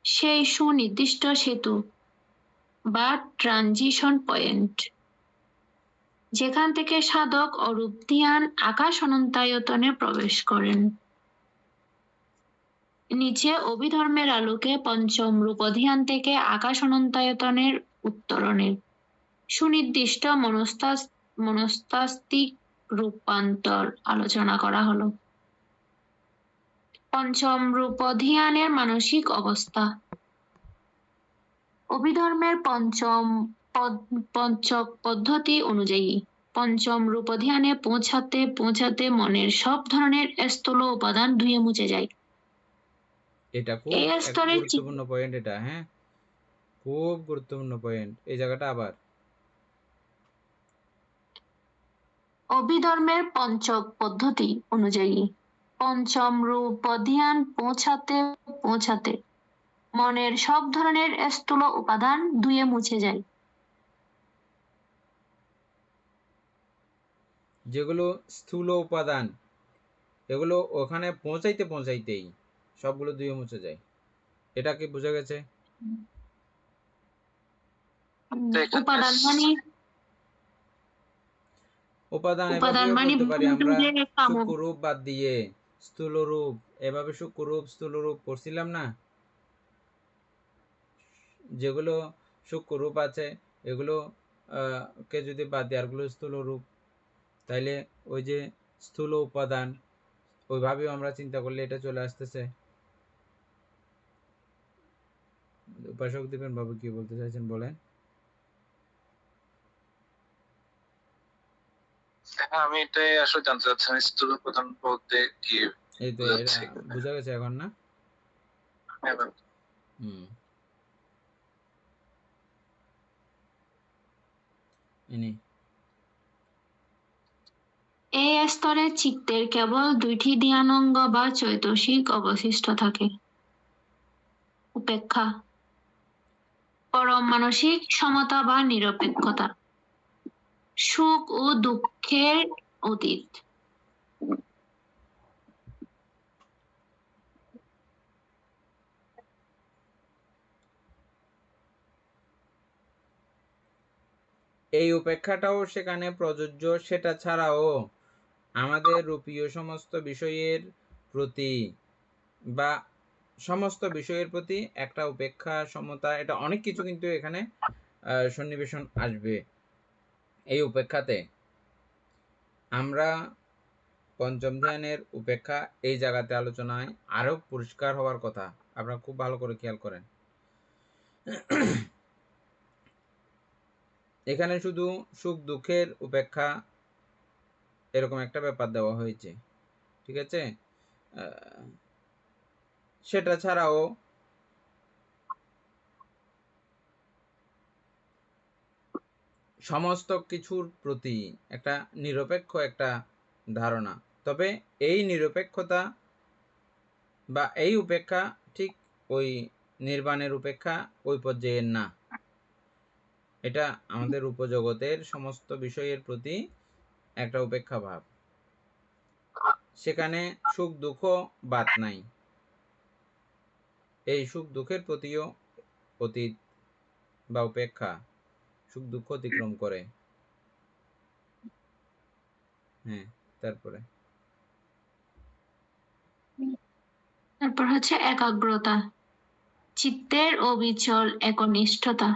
সেই সুনির্দিষ্ট সেতু বা ট্রানজিশন পয়েন্ট, যেখান থেকে সাধক অরূপ ধ্যান আকাশ অনন্তায়তনে প্রবেশ করেন। নিচে অভিধর্মের আলোকে পঞ্চম রূপ ধ্যান থেকে আকাশ অনন্তায়তনের উত্তরণের সুনির্দিষ্ট মনস্তাত্ত্বিক রূপান্তর আলোচনা করা হলো। পঞ্চম রূপ ধ্যানের মানসিক অবস্থা। অভিধর্মের পঞ্চক পদ্ধতি অনুযায়ী পঞ্চম রূপ ধ্যানে পৌঁছাতে মনের সব ধরনের স্থূল উপাদান ধুয়ে মুছে যায়। এটা খুব এই স্তরে গুরুত্বপূর্ণ পয়েন্ট এটা। হ্যাঁ, খুব গুরুত্বপূর্ণ পয়েন্ট এই জায়গাটা আবার। অভিধর্মের পঞ্চক পদ্ধতি অনুযায়ী পঞ্চম রূপ ধ্যান পৌঁছাতে পৌঁছাতে মনের সব ধরনের স্থূল উপাদান ধুয়ে মুছে যায়। যেগুলো স্থূল উপাদান এগুলো ওখানে পৌঁছাইতে পৌঁছাইতেই সবগুলো ধুয়ে মুছে যায়। এটা কি বোঝা গেছে? উপাদান মানে উপাদান উপাদান এভাবেও মানে বলতে পারি আমরা, যে সূক্ষ্ম রূপ বাদ দিয়ে স্থূল রূপ, এভাবে সূক্ষ্ম রূপ স্থূল রূপ পড়ছিলাম না? যেগুলো সূক্ষ্ম রূপ আছে এগুলো কে যদি বাদ দিয়ে আরগুলো স্থূল রূপ, তাইলে ওই যে স্থূল উপাদান ওইভাবেও আমরা চিন্তা করলে এটা চলে আসতেছে। উপাসক দীপেন বাবু কি বলতে চাইছেন বলেন। আমি এটাই আসলে জানতে চাচ্ছিলাম স্থূল উপাদান বলতে কি এই তো বোঝাচ্ছে। বুঝা গেছে এখন না? এবার ইনি এই স্তরে চিত্তের কেবল দুইটি ধ্যানাঙ্গ বা চৈতসিক অবশিষ্ট থাকে: উপেক্ষা, পরম মানসিক সমতা বা নিরপেক্ষতা, সুখ ও দুঃখের অতীত। এই উপেক্ষাটাও সেখানে প্রযোজ্য। সেটা ছাড়াও আমাদের রূপীয় সমস্ত বিষয়ের প্রতি বা সমস্ত বিষয়ের প্রতি একটা উপেক্ষা, সমতা, এটা অনেক কিছু কিন্তু এখানে সন্নিবেশন আসবে এই উপেক্ষাতে। আমরা পঞ্চম ধ্যানের উপেক্ষা এই জায়গাতে আলোচনায় আরো পরিষ্কার হওয়ার কথা, আপনারা খুব ভালো করে খেয়াল করেন। এখানে শুধু সুখ দুঃখের উপেক্ষা এরকম একটা ব্যাপার দেওয়া হয়েছে, ঠিক আছে? সেটা ছাড়াও সমস্ত কিছুর প্রতি একটা নিরপেক্ষ একটা ধারণা। তবে এই নিরপেক্ষতা বা এই উপেক্ষা ঠিক ওই নির্বাণের উপেক্ষা ওই পর্যায়ের না। এটা আমাদের উপজগতের সমস্ত বিষয়ের প্রতি একটা উপেক্ষা ভাব। সেখানে সুখ দুঃখ বাদ নাই। এই সুখ দুঃখের প্রতিও অতীত বা উপেক্ষা সুখ দুঃখ অতিক্রম করে। হ্যাঁ, তারপর হচ্ছে একাগ্রতা, চিত্তের অবিচল একনিষ্ঠতা।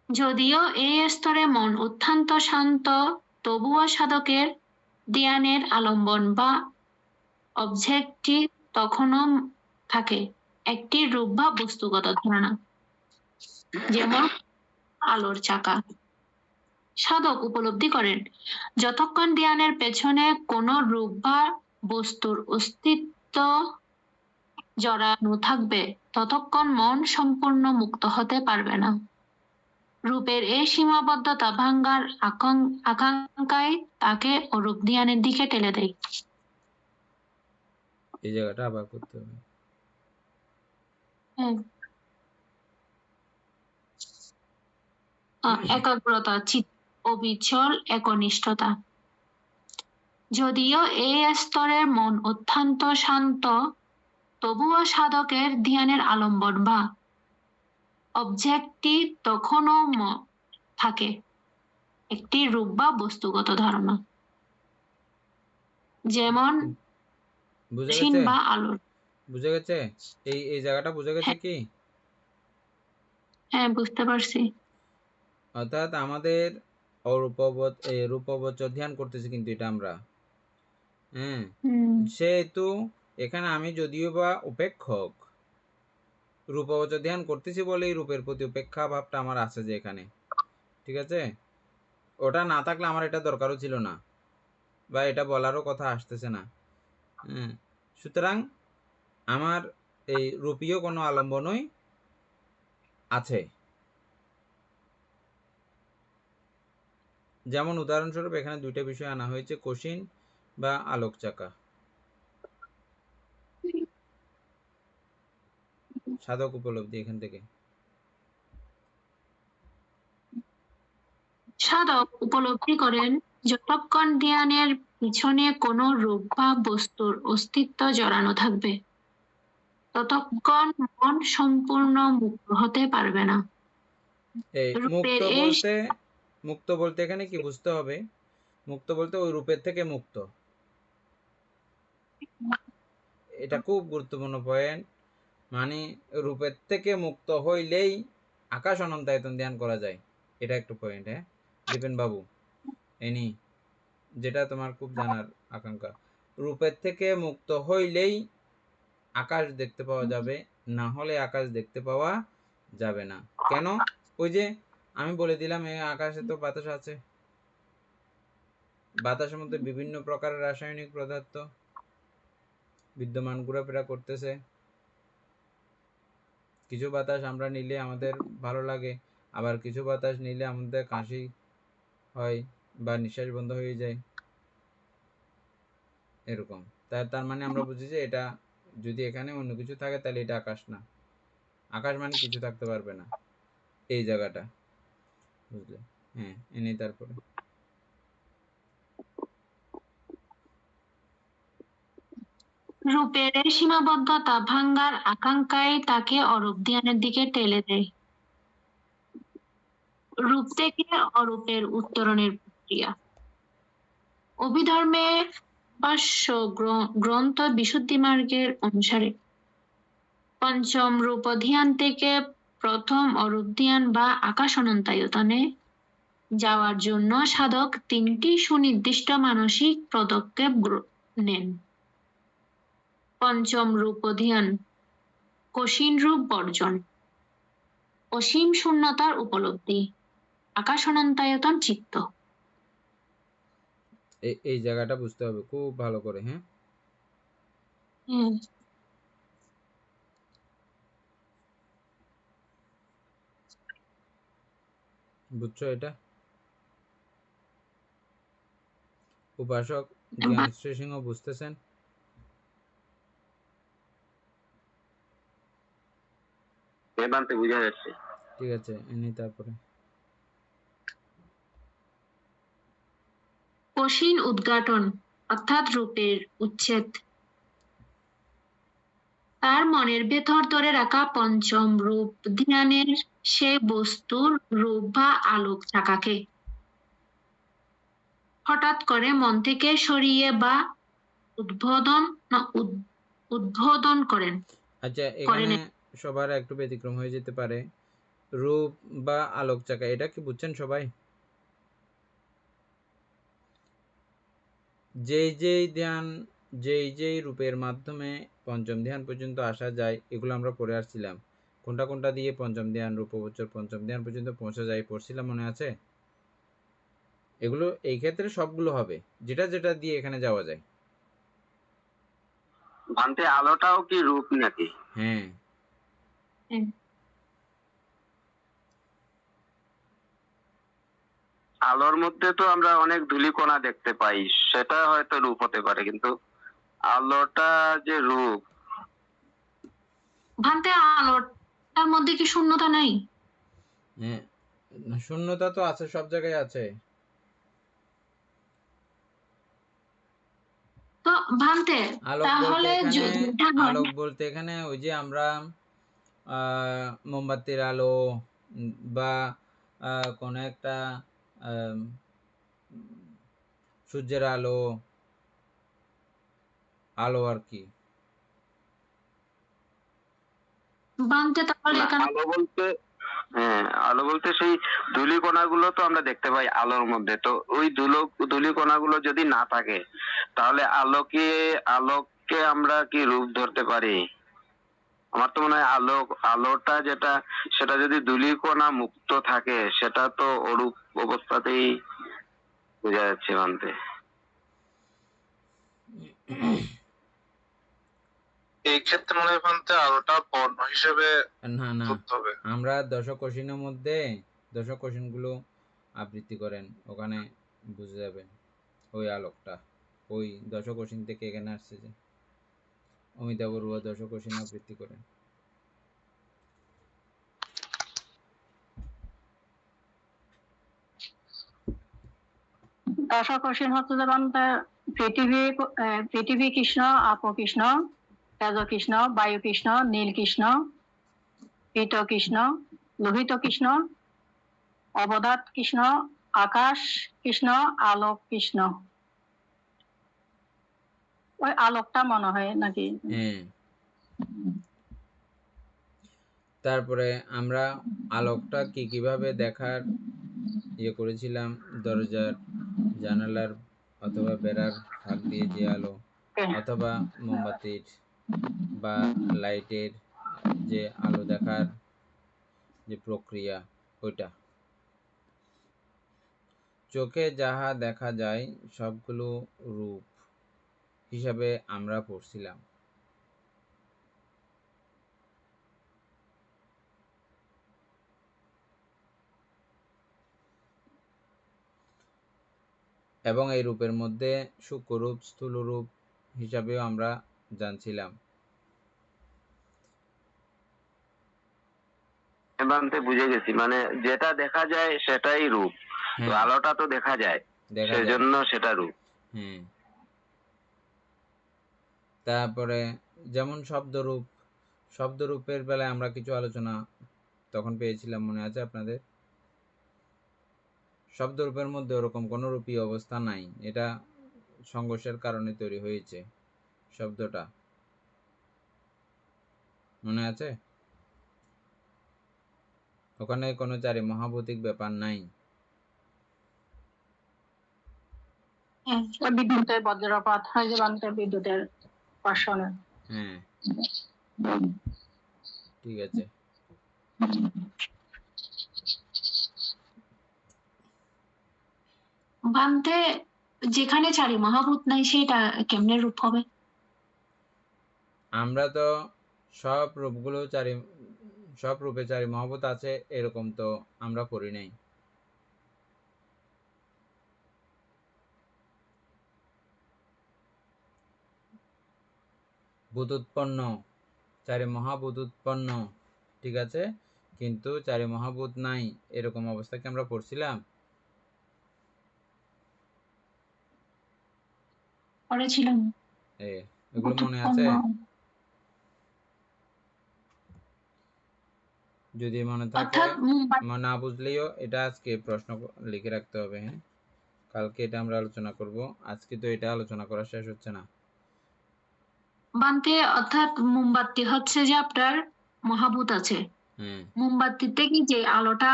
যদিও এই স্তরে মন অত্যন্ত শান্ত, তবুও সাধকের ধ্যানের আলম্বন বা অবজেক্টিভ তখনও থাকে একটি রূপ বা বস্তুগত ধারণা, যেমন আলোর চাকা। সাধক উপলব্ধি করেন যতক্ষণ ধ্যানের পেছনে কোনো রূপ বা বস্তুর অস্তিত্ব জড়ানো থাকবে ততক্ষণ মন সম্পূর্ণ মুক্ত হতে পারবে না। রূপের এই সীমাবদ্ধতা ভাঙ্গার আকাঙ্ক্ষায় তাকে অরূপ ধ্যানের দিকে টেনে দেয়। এই জায়গাটা আবার করতে হবে। একাগ্রতা, চিত্ত অবিচল একনিষ্ঠতা। যদিও এই স্তরের মন অত্যন্ত শান্ত, তবুও সাধকের ধ্যানের আলম্বন বা অবজেক্টিভ তখনও থাকে একটি রূপ বা বস্তুগত ধারণা, যেমন বা আলোর। বুঝে গেছে? এই জায়গাটা বুঝে গেছে কি? হ্যাঁ, বুঝতে পারছি। অর্থাৎ আমাদের রূপবৎ ধ্যান করতেছি কিন্তু এটা আমরা, হ্যাঁ, সেহেতু এখানে আমি যদিও বা উপেক্ষক, রূপবৎ ধ্যান করতেছি বলেই রূপের প্রতি উপেক্ষা ভাবটা আমার আছে যে এখানে, ঠিক আছে? ওটা না থাকলে আমার এটা দরকারও ছিল না বা এটা বলারও কথা আসতেছে না। সুতরাং আমার এই রূপীয় কোনো আলম্বনই আছে। যেমন উদাহরণস্বরূপ এখানে দুইটা বিষয় আনা হয়েছে, কশিন বা আলোক চাকা। সাধক উপলব্ধি এখান থেকে। সাধক উপলব্ধি করেন যতক্ষণ ধ্যানের পিছনে কোনো রূপ বা বস্তুর অস্তিত্ব জড়ানো থাকবে ততক্ষণ মন সম্পূর্ণ মুক্ত হতে পারবে না। এই রূপের মুক্ত বলতে এখানে কি বুঝতে হবে? মুক্ত বলতে ওই রূপের থেকে মুক্ত, এটা খুব গুরুত্বপূর্ণ পয়েন্ট। মানে রূপের থেকে মুক্ত হইলেই আকাশ অনন্তায়তন ধ্যান করা যায়, এটা একটু পয়েন্ট। হ্যাঁ দীপেন বাবু, এনি যেটা তোমার খুব জানার আকাঙ্ক্ষা, রূপের থেকে মুক্ত হইলেই আকাশ দেখতে পাওয়া যাবে, না হলে আকাশ দেখতে পাওয়া যাবে না। কেন? ওই যে আমি বলে দিলাম, এই আকাশে তো বাতাস আছে, বাতাসের মধ্যে বিভিন্ন প্রকারের রাসায়নিক পদার্থ বিদ্যমান, ঘোরাফেরা করতেছে। কিছু বাতাস আমরা নিলে আমাদের ভালো লাগে, আবার কিছু বাতাস নিলে আমাদের কাশি হয় বা নিঃশ্বাস বন্ধ হয়ে যায়, এরকম। তার মানে আমরা বুঝি যে এটা যদি এখানে অন্য কিছু থাকে তাহলে এটা আকাশ না। আকাশ মানে কিছু থাকতে পারবে না, এই জায়গাটা বুঝলে? হ্যাঁ এনে তারপরে রূপের এই সীমাবদ্ধতা ভাঙ্গার আকাঙ্ক্ষাই তাকে অরূপ ধ্যানের দিকে টেনে দেয়। রূপ থেকে অরূপের উত্তরণের প্রক্রিয়া। অভিধর্মের ভাষ্য গ্রন্থ বিশুদ্ধি মার্গের অনুসারে পঞ্চম রূপ ধ্যান থেকে প্রথম অরূপ ধ্যান বা আকাশ অনন্তায়তনে যাওয়ার জন্য সাধক 3টি সুনির্দিষ্ট মানসিক পদক্ষেপ নেন। পঞ্চম রূপ ধ্যান, কশিন রূপ বর্জন, অসীম শূন্যতার উপলব্ধি, আকাশ অনন্তায়তন চিত্ত। এই জায়গাটা বুঝতে হবে খুব ভালো করে। হ্যাঁ বুঝছো এটা? উপাসক জ্ঞানেশ্বর সিংহ বুঝতেছেন? বুঝা যাচ্ছে। ঠিক আছে এনে তারপরে কশিন উদ্ঘাটন অর্থাৎ রূপের উচ্ছেদ। তার মনের ভেতর ধরে রাখা পঞ্চম রূপ ধ্যানের সে বস্তুর রূপ বা আলোক চাকাকে হঠাৎ করে মন থেকে সরিয়ে বা উদ্বোধন করেন। আচ্ছা এখানে সবার একটু ব্যতিক্রম হয়ে যেতে পারে। রূপ বা আলোক চাকা এটা কি বুঝছেন সবাই? যেই রূপের মাধ্যমে পঞ্চম ধ্যান পর্যন্ত আসা যায় এগুলো আমরা পড়ে আসছিলাম। কোনটা দিয়ে পঞ্চম ধ্যান, রূপগোচর পঞ্চম ধ্যান পর্যন্ত পৌঁছা যায় পড়ছিলাম, মনে আছে? এগুলো এই ক্ষেত্রে সবগুলো হবে, যেটা দিয়ে এখানে যাওয়া যায়। ভান্তে আলোটাও কি রূপ নাকি? হ্যাঁ আলোর মধ্যে তো আমরা অনেক ধূলিকণা দেখতে পাই, সেটা হয়তো রূপ হতে পারে, কিন্তু আলোটা যে রূপ। ভান্তে আলোটার মধ্যে কি শূন্যতা নাই? হ্যাঁ শূন্যতা তো আছে, সব জায়গায় আছে। তো ভান্তে তাহলে আলোক বলতে এখানে ওই যে আমরা মোমবাতির আলো বা কোন একটা সূর্যের আলো আর কি। আলো বলতে সেই ধূলিকণাগুলো তো আমরা দেখতে পাই আলোর মধ্যে, তো ওই ধূলিকণাগুলো যদি না থাকে তাহলে আলোককে আমরা কি রূপ ধরতে পারি? আমার তো মনে হয় আলোটা যেটা, সেটা যদি ধূলিকণা মুক্ত থাকে সেটা তো অরূপ অবস্থাতেই বোঝা যাচ্ছে মানতে। এই ক্ষেত্রে মনে হয় ভান্তে আলোটা বর্ণ হিসেবে না না, ধরতে হবে। আমরা দশক কোশ্চিনের মধ্যে দশক কোশ্চিনগুলো আবৃত্তি করেন, ওখানে বুঝে যাবেন ওই আলোকটা। ওই দশক কোশ্চিন থেকে এখানে আসছে যে অমিতাভ বড়ুয়া দশক কোশ্চিন আবৃত্তি করেন। দশকোষীন হচ্ছে যেমন পৃথিবী কৃষ্ণ, আপো কৃষ্ণ, তেজ কৃষ্ণ, বায়ু কৃষ্ণ, নীল কৃষ্ণ, পীত কৃষ্ণ, লোহিত কৃষ্ণ, অবধাত কৃষ্ণ, আকাশ কৃষ্ণ, আলোক কৃষ্ণ। ওই আলোকটা মনে হয় নাকি? হ্যাঁ, তারপরে আমরা আলোকটা কিভাবে দেখার করেছিলাম, দরজার জানালার অথবা বেড়ার ফাঁক দিয়ে যে আলো, অথবা মোমবাতির বা লাইটের যে আলো দেখার যে প্রক্রিয়া, ওইটা চোখে যাহা দেখা যায় সবগুলো রূপ হিসাবে আমরা পড়ছিলাম। এবং এই রূপের মধ্যে সূক্ষ্মরূপ, স্থূলরূপ হিসাবেও আমরা জানছিলাম। এবারে বুঝে গেছি, মানে যেটা দেখা যায় সেটাই রূপ, তো আলোটা তো দেখা যায়, সেজন্য সেটা রূপ। হ্যাঁ, তারপরে যেমন শব্দরূপ, শব্দরূপের বেলায় আমরা কিছু আলোচনা তখন পেয়েছিলাম, মনে আছে আপনাদের? শব্দরূপের মধ্যে ওরকম কোনো রূপী অবস্থা নাই, এটা সংঘর্ষের কারণে তৈরি হয়েছে শব্দটা, মনে আছে? ওখানে কোনো চারি মহাভৌতিক ব্যাপার নাই। বিদ্যুতের বজ্রপাত হয় যে বাংলাদেশের বিদ্যুতের কর্ষণে। হ্যাঁ, ঠিক আছে। বান্তে যেখানে চারি মহাভূত নাই সেটা কেমনে রূপ হবে? আমরা তো সব রূপগুলো সব রূপে চারি মহাভূত আছে এরকম তো আমরা পড়ি নাই। ভূত উৎপন্ন, চারি মহাভূত উৎপন্ন, ঠিক আছে, কিন্তু চারি মহাভূত নাই এরকম অবস্থা কি আমরা পড়ছিলাম? পড়েছিলাম। এগুলো মনে আছে? যদি মনে থাকে, না বুঝলেও এটা আজকে প্রশ্ন লিখে রাখতে হবে। হ্যাঁ, কালকে এটা আমরা আলোচনা করব, আজকে তো এটা আলোচনা করা শেষ হচ্ছে না। বান্তে অর্থাৎ মোমবাতি হচ্ছে যে আপনার মহাভূত আছে, মোমবাতি থেকে যে আলোটা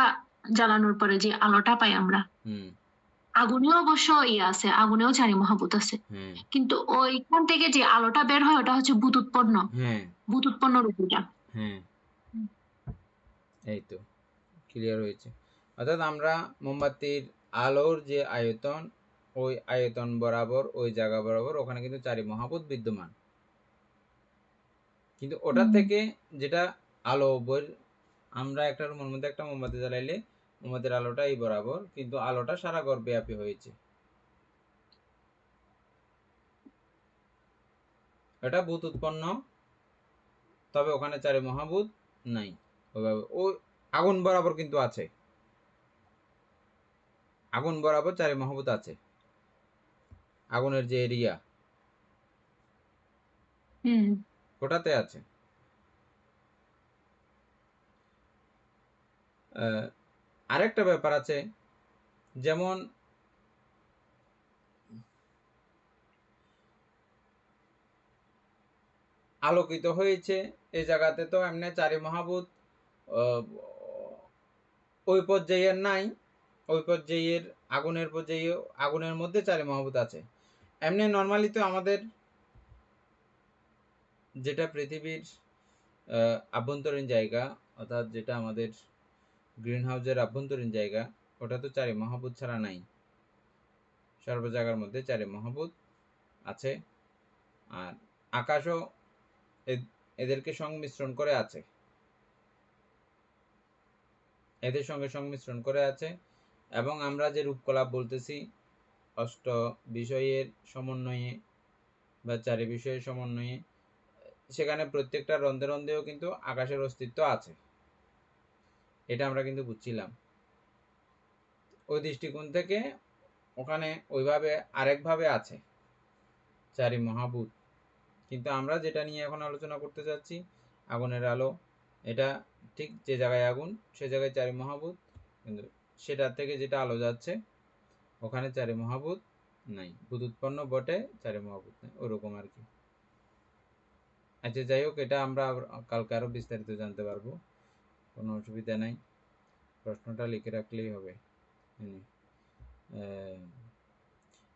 জ্বালানোর পরে যে আলোটা পাই আমরা, আগুনেও অবশ্য আছে, আগুনেও চারি মহাভূত আছে, কিন্তু ওইখান থেকে যে আলোটা বের হয় ওটা হচ্ছে ভূত উৎপন্ন, ভূত উৎপন্ন রূপটা। এই তো ক্লিয়ার হয়েছে। অর্থাৎ আমরা মোমবাতির আলোর যে আয়তন, ওই আয়তন বরাবর, ওই জায়গা বরাবর ওখানে কিন্তু চারি মহাভূত বিদ্যমান, কিন্তু ওটা থেকে যেটা আলো আমরা একটা রুমের মধ্যে একটা মোমবাতি জ্বালাইলে মোমবাতির আলোটা এই বরাবর, কিন্তু আলোটা সারা ঘর ব্যাপী হয়েছে, এটা ভূত উৎপন্ন, তবে ওখানে চারি মহাভূত নাই। ওইভাবে ওই আগুন বরাবর কিন্তু আছে, আগুন বরাবর চারি মহাভূত আছে, আগুনের যে এরিয়া ওটাতে আছে। আরেকটা ব্যাপার আছে, যেমন আলোকিত হয়েছে এই জায়গাতে, তো এমনি চারি মহাভূত ওই পর্যায়ের নাই, ওই পর্যায়ের আগুনের পর্যায়ে, আগুনের মধ্যে চারি মহাভূত আছে। এমনি নর্মালি তো আমাদের যেটা পৃথিবীর আভ্যন্তরীণ জায়গা, অর্থাৎ যেটা আমাদের গ্রিন হাউসের আভ্যন্তরীণ জায়গা, ওটা তো চারি মহাভূত ছাড়া নাই, সর্ব জায়গার মধ্যে চারি মহাভূত আছে। আর আকাশও এদেরকে সংমিশ্রণ করে আছে, এদের সঙ্গে সংমিশ্রণ করে আছে। এবং আমরা যে রূপকলাপ বলতেছি অষ্ট বিষয়ের সমন্বয়ে বা চারি বিষয়ের সমন্বয়ে, সেখানে প্রত্যেকটা রন্ধে রন্ধেও কিন্তু আকাশের অস্তিত্ব আছে, এটা আমরা কিন্তু বুঝছিলাম। ওই দৃষ্টিকোণ থেকে ওখানে ওইভাবে আরেকভাবে আছে চারি মহাভূত। কিন্তু আমরা যেটা নিয়ে এখন আলোচনা করতে যাচ্ছি, আগুনের আলো, এটা ঠিক যে জায়গায় আগুন সে জায়গায় চারি মহাভূত, কিন্তু সেটা থেকে যেটা আলো যাচ্ছে ওখানে চারি মহাভূত নাই, ভূত উৎপন্ন বটে চারি মহাভূত নাই, ওরকম আর কি। আচ্ছা যাই হোক, এটা আমরা কালকে আরো বিস্তারিত জানতে পারবো, কোনো অসুবিধা নাই, প্রশ্নটা লিখে রাখলেই হবে।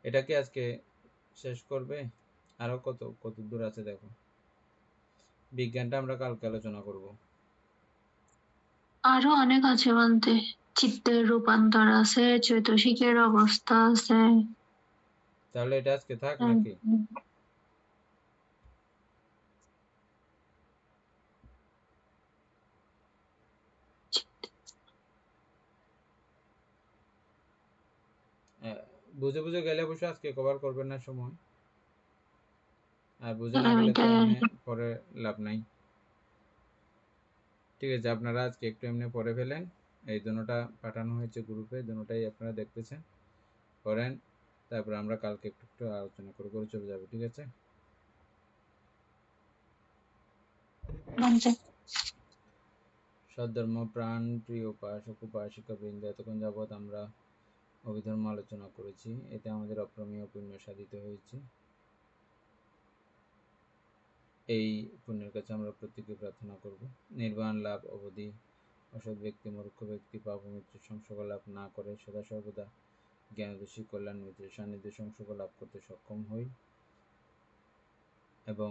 এটা কি আজকে শেষ করবে? আরো কত দূর আছে দেখো, বিজ্ঞানটা আমরা কালকে আলোচনা করব। আরো অনেক আছে বলতে, চিত্তের রূপান্তর আছে, চৈতসিকের অবস্থা আছে। তাহলে এটা আজকে থাক নাকি? বুঝে বুঝে গেলে অবশ্য আজকে কভার করবেন না সময়, আর বুঝে না গেলে তো এমনি পরে লাভ নাই। ঠিক আছে, আপনারা আজকে একটু এমনি পড়ে ফেলেন, এই দুটোটা পাঠানো হয়েছে গ্রুপে, দুটোটাই আপনারা দেখতেছেন, করেন, তারপর আমরা কালকে একটু একটু আলোচনা করে করে চলে যাবো। ঠিক আছে, সদ্ধর্ম প্রাণ প্রিয় উপাসক উপাসিকা বৃন্দ, এতক্ষণ যাবৎ আমরা অভিধর্ম আলোচনা করেছি, এতে আমাদের অপ্রমেয় পুণ্য সাধিত হয়েছে। এই পুণ্যের কাছে আমরা প্রত্যেকে প্রার্থনা করব নির্বাণ লাভ অবধি অসৎ ব্যক্তি মূর্খ ব্যক্তি পাপ মৃত্যুর সংসর্গ লাভ না করে সদা সর্বদা জ্ঞানদোষী কল্যাণ মিত্রের সান্নিধ্যে সংসর্গ লাভ করতে সক্ষম হই, এবং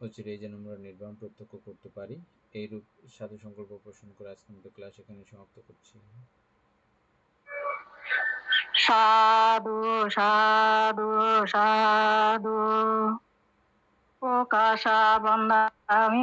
অচিরেই যেন আমরা নির্বাণ প্রত্যক্ষ করতে পারি। এইরূপ সাধু সংকল্প পোষণ করে আজকের মতো ক্লাস এখানে সমাপ্ত করছি। সাধু সাধু সাধু প্রকাশা বন্দা আমি